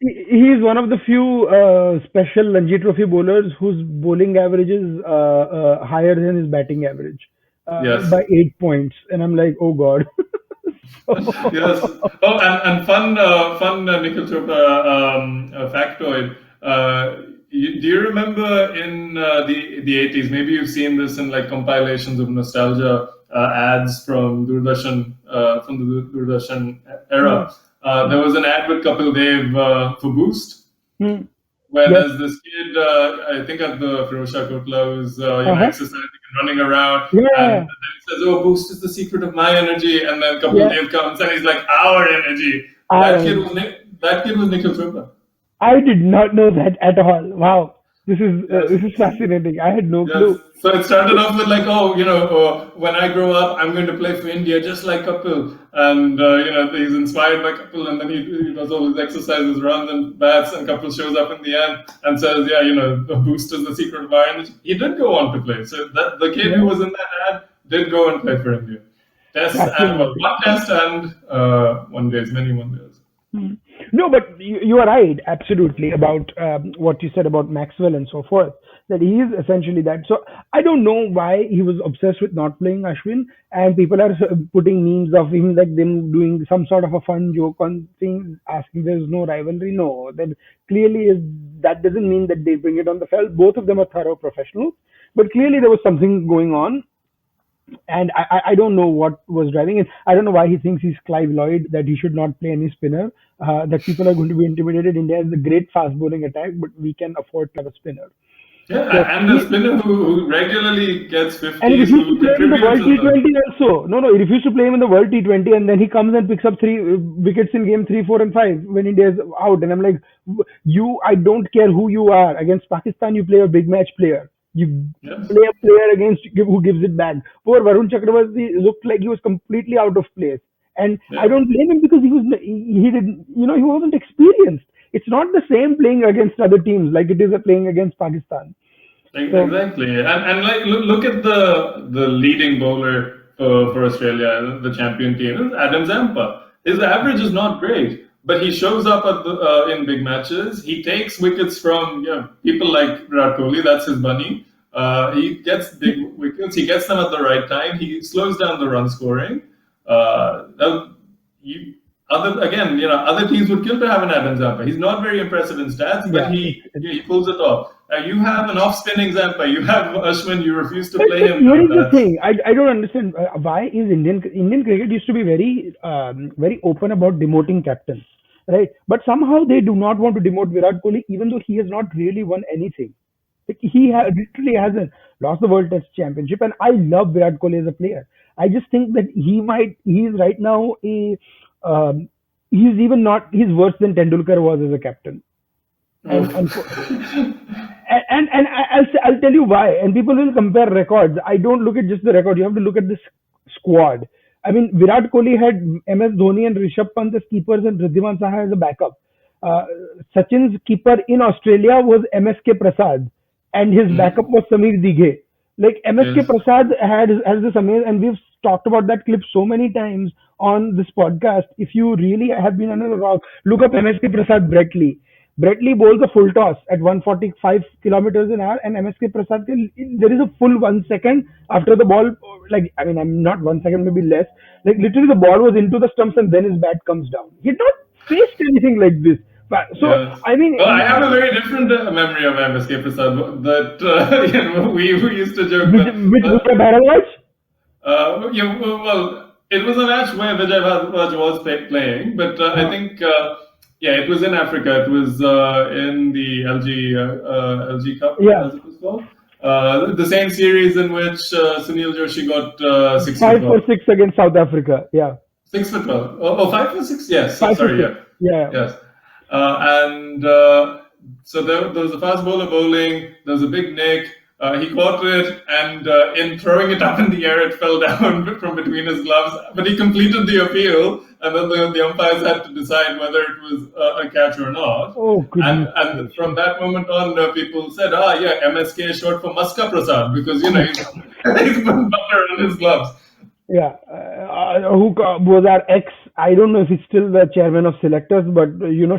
He is one of the few special Ranji Trophy bowlers whose bowling average is higher than his batting average by 8 points. And I'm like, oh God. Yes. Oh, and fun Nikhil Chopra factoid. Do you remember in the 80s, maybe you've seen this in compilations of nostalgia ads from Doordarshan, from the Doordarshan era. There was an ad with Kapil Dev for Boost, where there's this kid, I think at the Firozshah Kotla, who's exercising and running around, and then he says, "Oh, Boost is the secret of my energy," and then Kapil Dev comes and he's like, "Our energy." That kid was Nikhil Chopra. I did not know that at all. Wow. Yes. this is fascinating. I had no Yes. clue. So it started off with like, oh, when I grow up, I'm going to play for India, just like Kapil. And, he's inspired by Kapil. And then he does all his exercises, runs and bats. And Kapil shows up in the end and says, yeah, the boost is the secret of iron. He did go on to play. So that the kid who Yeah, was in that ad did go and play for India. Test and, well, fascinating. one test and one days, many one days. Hmm. No, but you are right, absolutely, about what you said about Maxwell and so forth. That he is essentially that. So I don't know why he was obsessed with not playing Ashwin, and people are putting memes of him like them doing some sort of a fun joke on things, asking there's no rivalry. No, that clearly is that doesn't mean that they bring it on the field. Both of them are thorough professionals, but clearly there was something going on, and I don't know what was driving it. I don't know why he thinks he's Clive Lloyd, that he should not play any spinner, that people are going to be intimidated. India has a great fast bowling attack, but we can afford to have a spinner. So Yeah, and a he, spinner who regularly gets and he 50s, refused to who play him in the contributes World as well. T20 also. No, no, he refused to play him in the World T20, and then he comes and picks up three wickets in game 3, 4, and 5 when India is out. And I'm like, I don't care who you are. Against Pakistan, you play a big match player. You Yes. play a player against who gives it back. Poor Varun Chakravarti looked like he was completely out of place. And I Yeah. don't blame him because he didn't, he wasn't experienced. It's not the same playing against other teams like it is a playing against Pakistan. So Exactly, and like look at the leading bowler for Australia, the champion team, is Adam Zampa. His average is not great, but he shows up in big matches. He takes wickets from people like Virat Kohli. That's his bunny. He gets big wickets. He gets them at the right time. He slows down the run scoring. Now, you, other teams would kill to have an Adam Zampa. He's not very impressive in stats, but yeah, he pulls it off. You have an off-spinning Zampa. You have Ashwin. You refuse to but play him. here is the That's thing. I don't understand why is Indian cricket used to be very open about demoting captains, right? But somehow they do not want to demote Virat Kohli, even though he has not really won anything. Like literally hasn't lost the World Test Championship, and I love Virat Kohli as a player. I just think that he's right now he's even not he's worse than Tendulkar was as a captain, and oof. and I'll tell you why. And people will compare records. I don't look at just the record. You have to look at this squad. I mean, Virat Kohli had MS Dhoni and Rishabh Pant as keepers and Riddhiman Saha as a backup. Uh, Sachin's keeper in Australia was MSK Prasad, and his backup was Samir Dighe. Like MSK Yes. Prasad has this amazing, and we've talked about that clip so many times on this podcast. If you really have been under a rock, look up MSK Prasad Brett Lee. Brett Lee bowls a full toss at 145 kilometers an hour, and MSK Prasad, there is a full 1 second after the ball. Like, I mean, I'm not 1 second, maybe less. Like, literally, the ball was into the stumps, and then his bat comes down. He had not faced anything like this. So, Yes. I Well, I mean, have a very different memory of MSK Prasad that we used to joke which that. Mr. Bharadwaj? It was a match where Vijay Bharadwaj was playing, but I Uh, think, it was in Africa. It was in the LG Cup, yeah, as it was called. The same series in which Sunil Joshi got 6 for 5 for 12. 6 against South Africa. Yeah, 6 for 12. Oh, 5 for 6? Yes, 5 for sorry, 6. yeah. Yeah. Yes. And so there was a fast bowler bowling, there was a big nick. He caught it, and in throwing it up in the air, it fell down from between his gloves. But he completed the appeal, and then the umpires had to decide whether it was a catch or not. Oh, goodness And from that moment on, people said, yeah, MSK is short for Muska Prasad, because, he's put butter on his gloves. Yeah, who was our ex? I don't know if he's still the chairman of selectors, but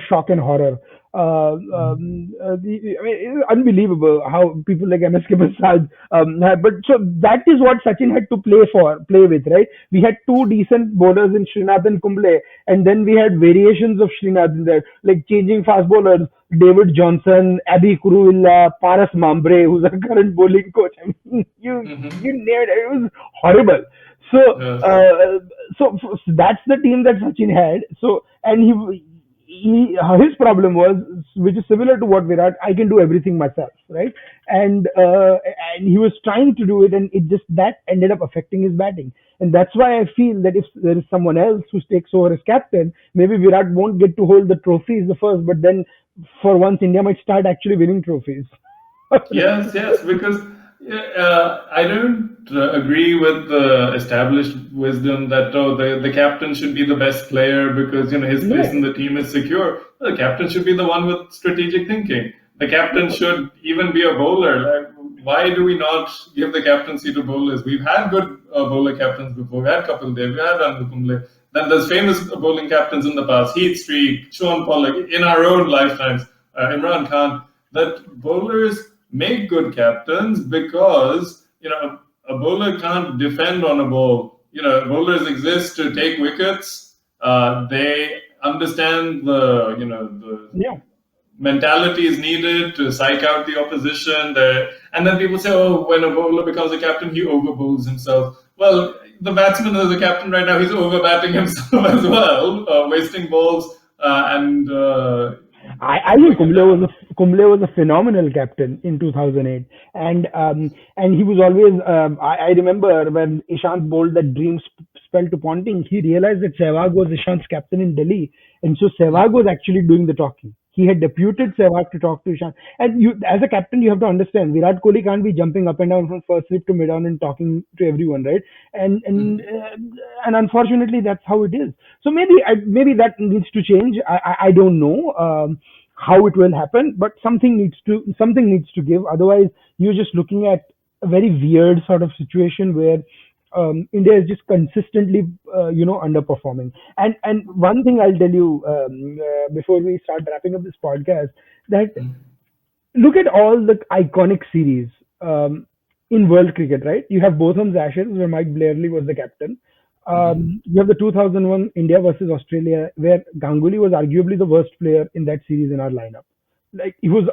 shock and horror. I mean, it's unbelievable how people like MSK Prasad. But so that is what Sachin had to play with, right? We had two decent bowlers in Srinath and Kumble, and then we had variations of Srinath in there, like changing fast bowlers. David Johnson, Abhi Kuruilla, Paras Mambre, who's our current bowling coach. I mean, you nailed it. It was horrible. So, Yes. that's the team that Sachin had. So, and his problem was, which is similar to what Virat, I can do everything myself, right? And he was trying to do it, and it just that ended up affecting his batting. And that's why I feel that if there is someone else who takes over as captain, maybe Virat won't get to hold the trophies the first, but then for once India might start actually winning trophies. Yes, yes, because I don't agree with the established wisdom that the captain should be the best player because his place No, in the team is secure. The captain should be the one with strategic thinking. The captain no. should even be a bowler. Like, why do we not give the captaincy to bowlers? We've had good bowler captains before. We had Kapil Dev, we had Anil Kumble. Then there's famous bowling captains in the past: Heath Streak, Sean Pollock, in our own lifetimes, Imran Khan. That bowlers make good captains because a bowler can't defend on a ball. Bowlers exist to take wickets. They understand the Yeah. mentality is needed to psych out the opposition. And then people say, oh, when a bowler becomes a captain, he overbowls himself. Well, the batsman is a captain right now. He's overbatting himself as well, wasting balls and I think Kumble was a phenomenal captain in 2008, and he was always. I remember when Ishant bowled that dream spell to Ponting, he realized that Sehwag was Ishant's captain in Delhi, and so Sehwag was actually doing the talking. He had deputed Sehwag to talk to Ishant, and you, as a captain, you have to understand Virat Kohli can't be jumping up and down from first slip to mid on and talking to everyone, right? And unfortunately, that's how it is. So maybe that needs to change. I don't know how it will happen, but something needs to give. Otherwise, you're just looking at a very weird sort of situation where India is just consistently underperforming. And one thing I'll tell you before we start wrapping up this podcast, that look at all the iconic series in world cricket, right? You have Botham's Ashes, where Mike Blairley was the captain. You have the 2001 India versus Australia, where Ganguly was arguably the worst player in that series in our lineup. Like it was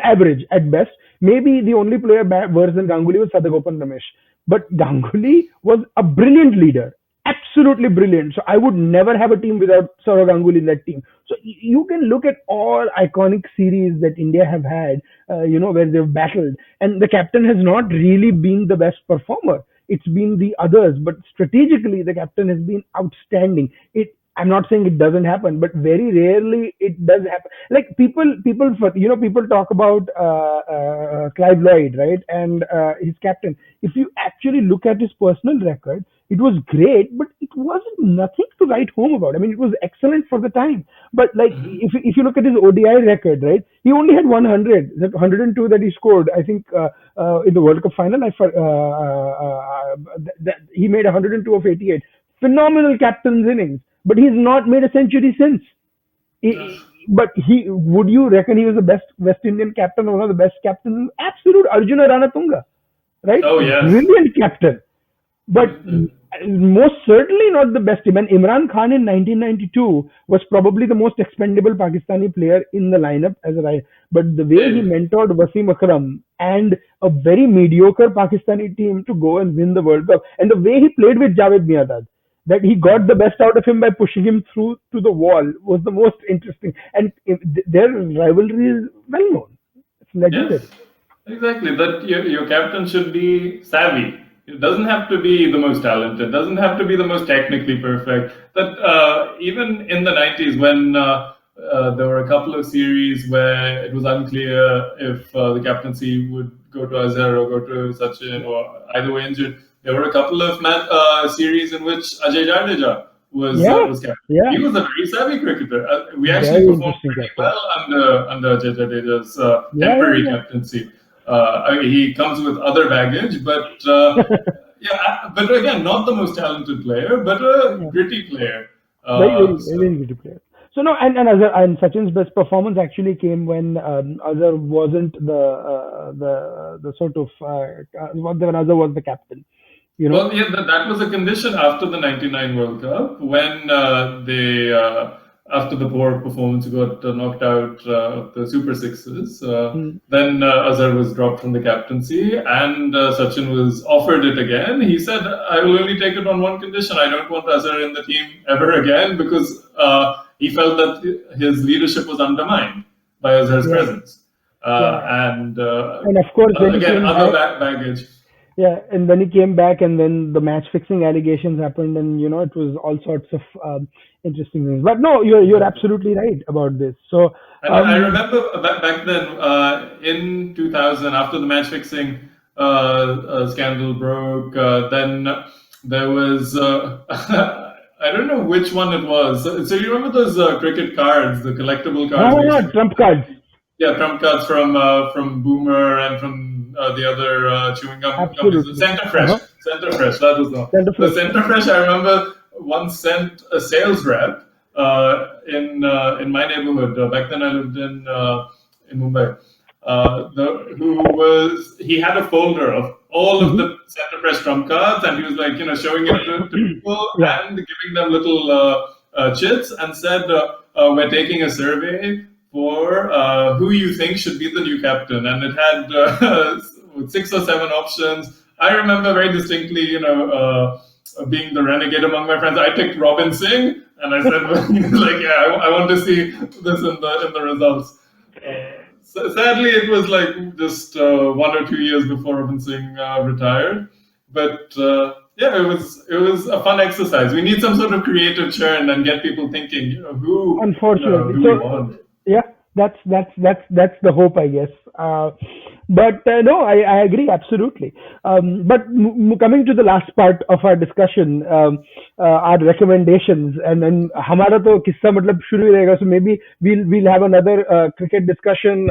average at best. Maybe the only player worse than Ganguly was Sadagopan Ramesh. But Ganguly was a brilliant leader, absolutely brilliant. So I would never have a team without Saurav Ganguly in that team. So you can look at all iconic series that India have had, where they've battled, and the captain has not really been the best performer. It's been the others, but strategically the captain has been outstanding. I'm not saying it doesn't happen, but very rarely it does happen. Like people talk about Clive Lloyd, right, and his captain. If you actually look at his personal record, it was great, but it wasn't nothing to write home about. I mean, it was excellent for the time, but like if you look at his ODI record, right, he only had 100, that 102 that he scored. I think in the World Cup final, he made 102 of 88. Phenomenal captain's innings, but he's not made a century since. But would you reckon he was the best West Indian captain or one of the best captains? Absolute Arjuna Ranatunga, right? Oh yes. Brilliant captain, but most certainly not the best. And Imran Khan in 1992 was probably the most expendable Pakistani player in the lineup as a right. But the way he mentored Wasim Akram and a very mediocre Pakistani team to go and win the World Cup, and the way he played with Javed Miandad, that he got the best out of him by pushing him through to the wall, was the most interesting. And their rivalry is well known. It's legendary. Yes, exactly. That your captain should be savvy. It doesn't have to be the most talented. Doesn't have to be the most technically perfect. That even in the 90s, when there were a couple of series where it was unclear if the captaincy would go to Azhar or go to Sachin or either way injured, there were a couple of series in which Ajay Jadeja was captain. Yeah. He was a very savvy cricketer. We actually performed pretty well under Ajay Jadeja's temporary captaincy. He comes with other baggage, but but again, not the most talented player, but a gritty player. Very gritty player. So no, and Sachin's best performance actually came when Azhar wasn't the sort of when Azhar was the captain. Well, yeah, that was a condition after the '99 World Cup when they, after the poor performance, got knocked out the Super Sixes. Then Azhar was dropped from the captaincy, and Sachin was offered it again. He said, "I will only take it on one condition: I don't want Azhar in the team ever again," because he felt that his leadership was undermined by Azhar's presence, and of course, again, other baggage. Yeah, and then he came back, and then the match fixing allegations happened, and it was all sorts of interesting things. But no, you're absolutely right about this. So And I remember back then in 2000, after the match fixing scandal broke, then there was I don't know which one it was. So you remember those cricket cards, the collectible cards? Trump cards. Yeah, trump cards from Boomer and from the other chewing gum companies. Center Fresh. Center Fresh, that was the one. The Center Fresh, I remember, once sent a sales rep in my neighborhood. Back then I lived in Mumbai. He had a folder of all of the Center Fresh trump cards, and he was like, showing it to people and giving them little chits, and said, we're taking a survey for who you think should be the new captain, and it had 6 or 7 options. I remember very distinctly, being the renegade among my friends. I picked Robin Singh, and I said, I want to see this in the results. So sadly, it was like just 1 or 2 years before Robin Singh retired, but it was a fun exercise. We need some sort of creative churn and get people thinking, who unfortunately do we want? Yeah, that's the hope, I guess. But no, I agree absolutely. But coming to the last part of our discussion, our recommendations, and then हमारा तो किस्सा मतलब शुरू ही रहेगा. So maybe we'll have another cricket discussion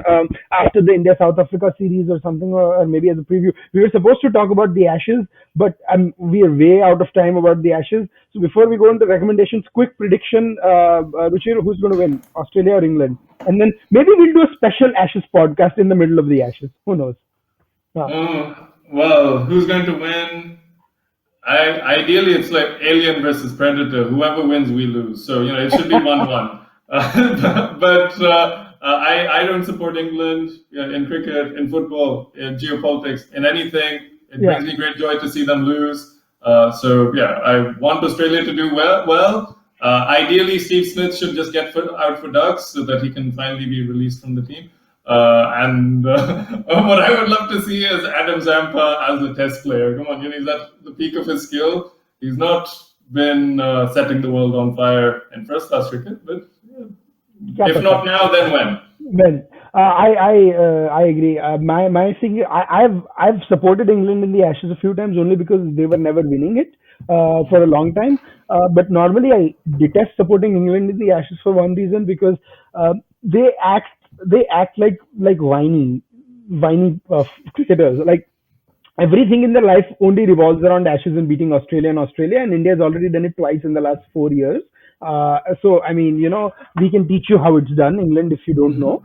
after the India South Africa series or something, or maybe as a preview. We were supposed to talk about the Ashes, but we are way out of time about the Ashes. So before we go into recommendations, quick prediction, Ruchir, who's going to win, Australia or England? And then maybe we'll do a special Ashes podcast in the middle of the Ashes. Who knows? Well, who's going to win? Ideally, it's like Alien versus Predator. Whoever wins, we lose. So, it should be 1-1. But I don't support England in cricket, in football, in geopolitics, in anything. It brings me great joy to see them lose. I want Australia to do well. Ideally, Steve Smith should just get out for ducks so that he can finally be released from the team. What I would love to see is Adam Zampa as a test player. Come on, he's at the peak of his skill. He's not been setting the world on fire in first-class cricket, but if not now, then when? When? I agree. My thing, I've supported England in the Ashes a few times only because they were never winning it for a long time. But normally I detest supporting England in the Ashes for one reason, because they act like whiny cricketers. Like everything in their life only revolves around Ashes and beating Australia, and India has already done it twice in the last 4 years. So I mean, we can teach you how it's done, England, if you don't know,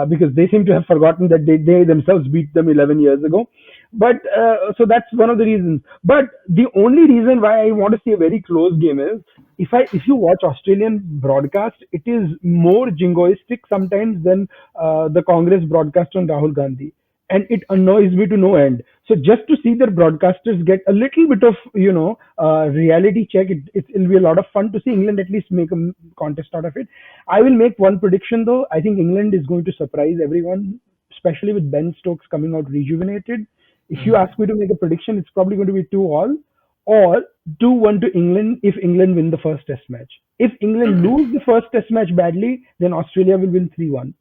because they seem to have forgotten that they themselves beat them 11 years ago. But so that's one of the reasons. But the only reason why I want to see a very close game is if you watch Australian broadcast, it is more jingoistic sometimes than the Congress broadcast on Rahul Gandhi, and it annoys me to no end. So just to see their broadcasters get a little bit of reality check, it'll be a lot of fun to see England at least make a contest out of it. I will make one prediction though. I think England is going to surprise everyone, especially with Ben Stokes coming out rejuvenated. If you ask me to make a prediction, it's probably going to be 2-2 or 2-1 to England if England win the first test match. If England lose the first test match badly, then Australia will win 3-1.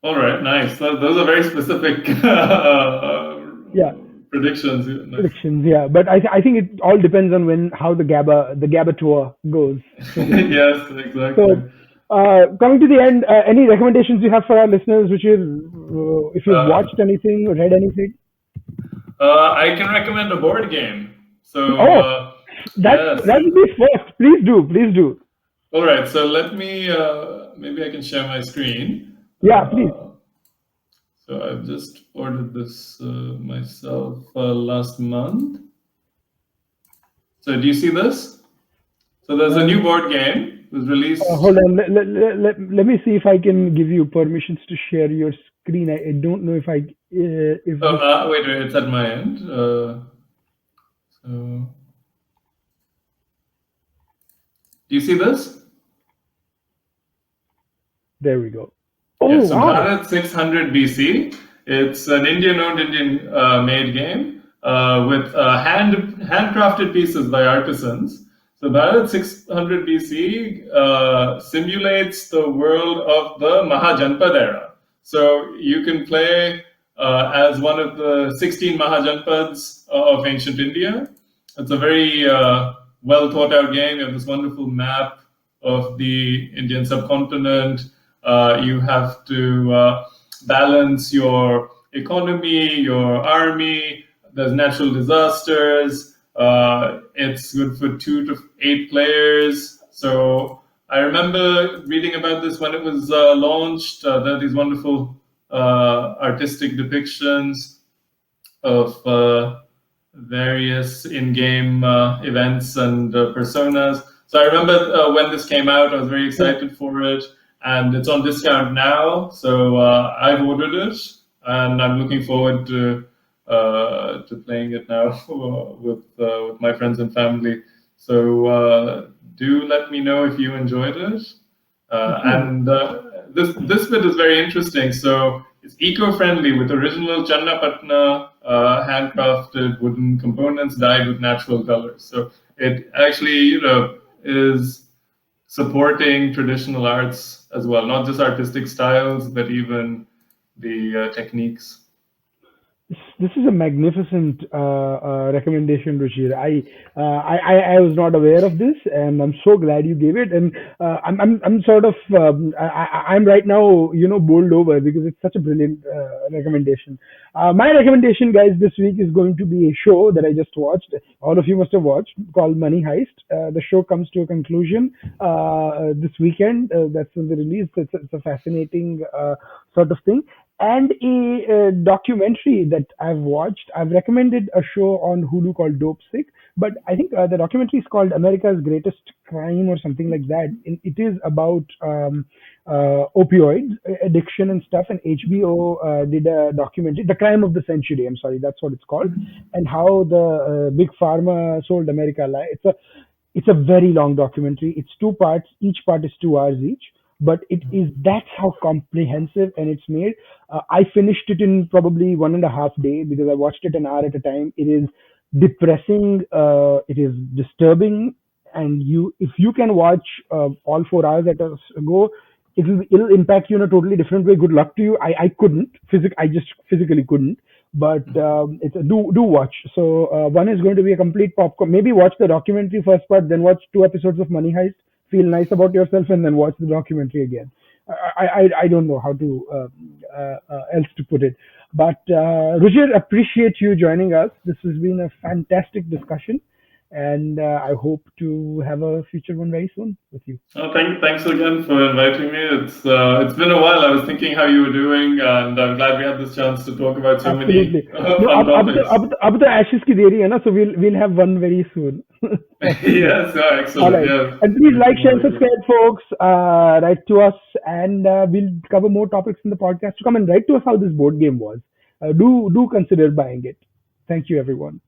All right, nice. Those are very specific predictions. Nice. Predictions, yeah. But I think it all depends on how the Gabba tour goes. Yes, exactly. So, coming to the end, any recommendations you have for our listeners, which is if you've watched anything or read anything? I can recommend a board game. So that would be first. Please do. All right. So let me maybe I can share my screen. Yeah, please. So I've just ordered this myself last month. So do you see this? So there's a new board game. It was released. Hold on. Let me see if I can give you permissions to share your screen. I don't know if wait, it's at my end. So do you see this? There we go. So Bharat 600 BC. It's an Indian-owned, Indian-made game with handcrafted pieces by artisans. So Bharat 600 BC simulates the world of the Mahajanpad era. So you can play as one of the 16 Mahajanpads of ancient India. It's a very well thought out game. You have this wonderful map of the Indian subcontinent. You have to balance your economy, your army. There's natural disasters. It's good for 2 to 8 players. So I remember reading about this when it was launched. There are these wonderful artistic depictions of various in-game events and personas. So I remember when this came out, I was very excited for it, and it's on discount now. So I've ordered it, and I'm looking forward to playing it now with my friends and family. So do let me know if you enjoyed it. And this bit is very interesting. So it's eco-friendly with original Channapatna handcrafted wooden components dyed with natural colors. So it actually, is supporting traditional arts as well, not just artistic styles, but even the techniques. This is a magnificent recommendation, Ruchir. I was not aware of this, and I'm so glad you gave it. And I'm sort of I'm right now bowled over because it's such a brilliant recommendation. My recommendation, guys, this week is going to be a show that I just watched. All of you must have watched, called Money Heist. The show comes to a conclusion this weekend. That's when the release. It's a fascinating sort of thing. And a documentary that I've watched. I've recommended a show on Hulu called Dope Sick, but I think the documentary is called America's Greatest Crime or something like that. It is about opioids addiction and stuff. And HBO did a documentary, The Crime of the Century. I'm sorry, that's what it's called, and how the big pharma sold America. It's a very long documentary. It's 2 parts. Each part is 2 hours each, but that's how comprehensive and it's made. I finished it in probably 1.5 days because I watched it an hour at a time. It is depressing. It is disturbing, and if you can watch all 4 hours at a go, it'll impact you in a totally different way. Good luck to you. I couldn't I just physically couldn't. But do watch. So one is going to be a complete popcorn. Maybe watch the documentary first part, then watch 2 episodes of Money Heist. Feel nice about yourself, and then watch the documentary again. I don't know how to else to put it. But Ruchir, appreciate you joining us. This has been a fantastic discussion, and I hope to have a future one very soon with you. Thanks again for inviting me. It's been a while. I was thinking how you were doing, and I'm glad we had this chance to talk about so Absolutely. many fun topics. अब तो ashes की देरी है ना, so we'll have one very soon. Yes, excellent. All right. Yeah. And please like, share, and subscribe, folks. Write to us, and we'll cover more topics in the podcast to come. And write to us how this board game was. Do consider buying it. Thank you, everyone.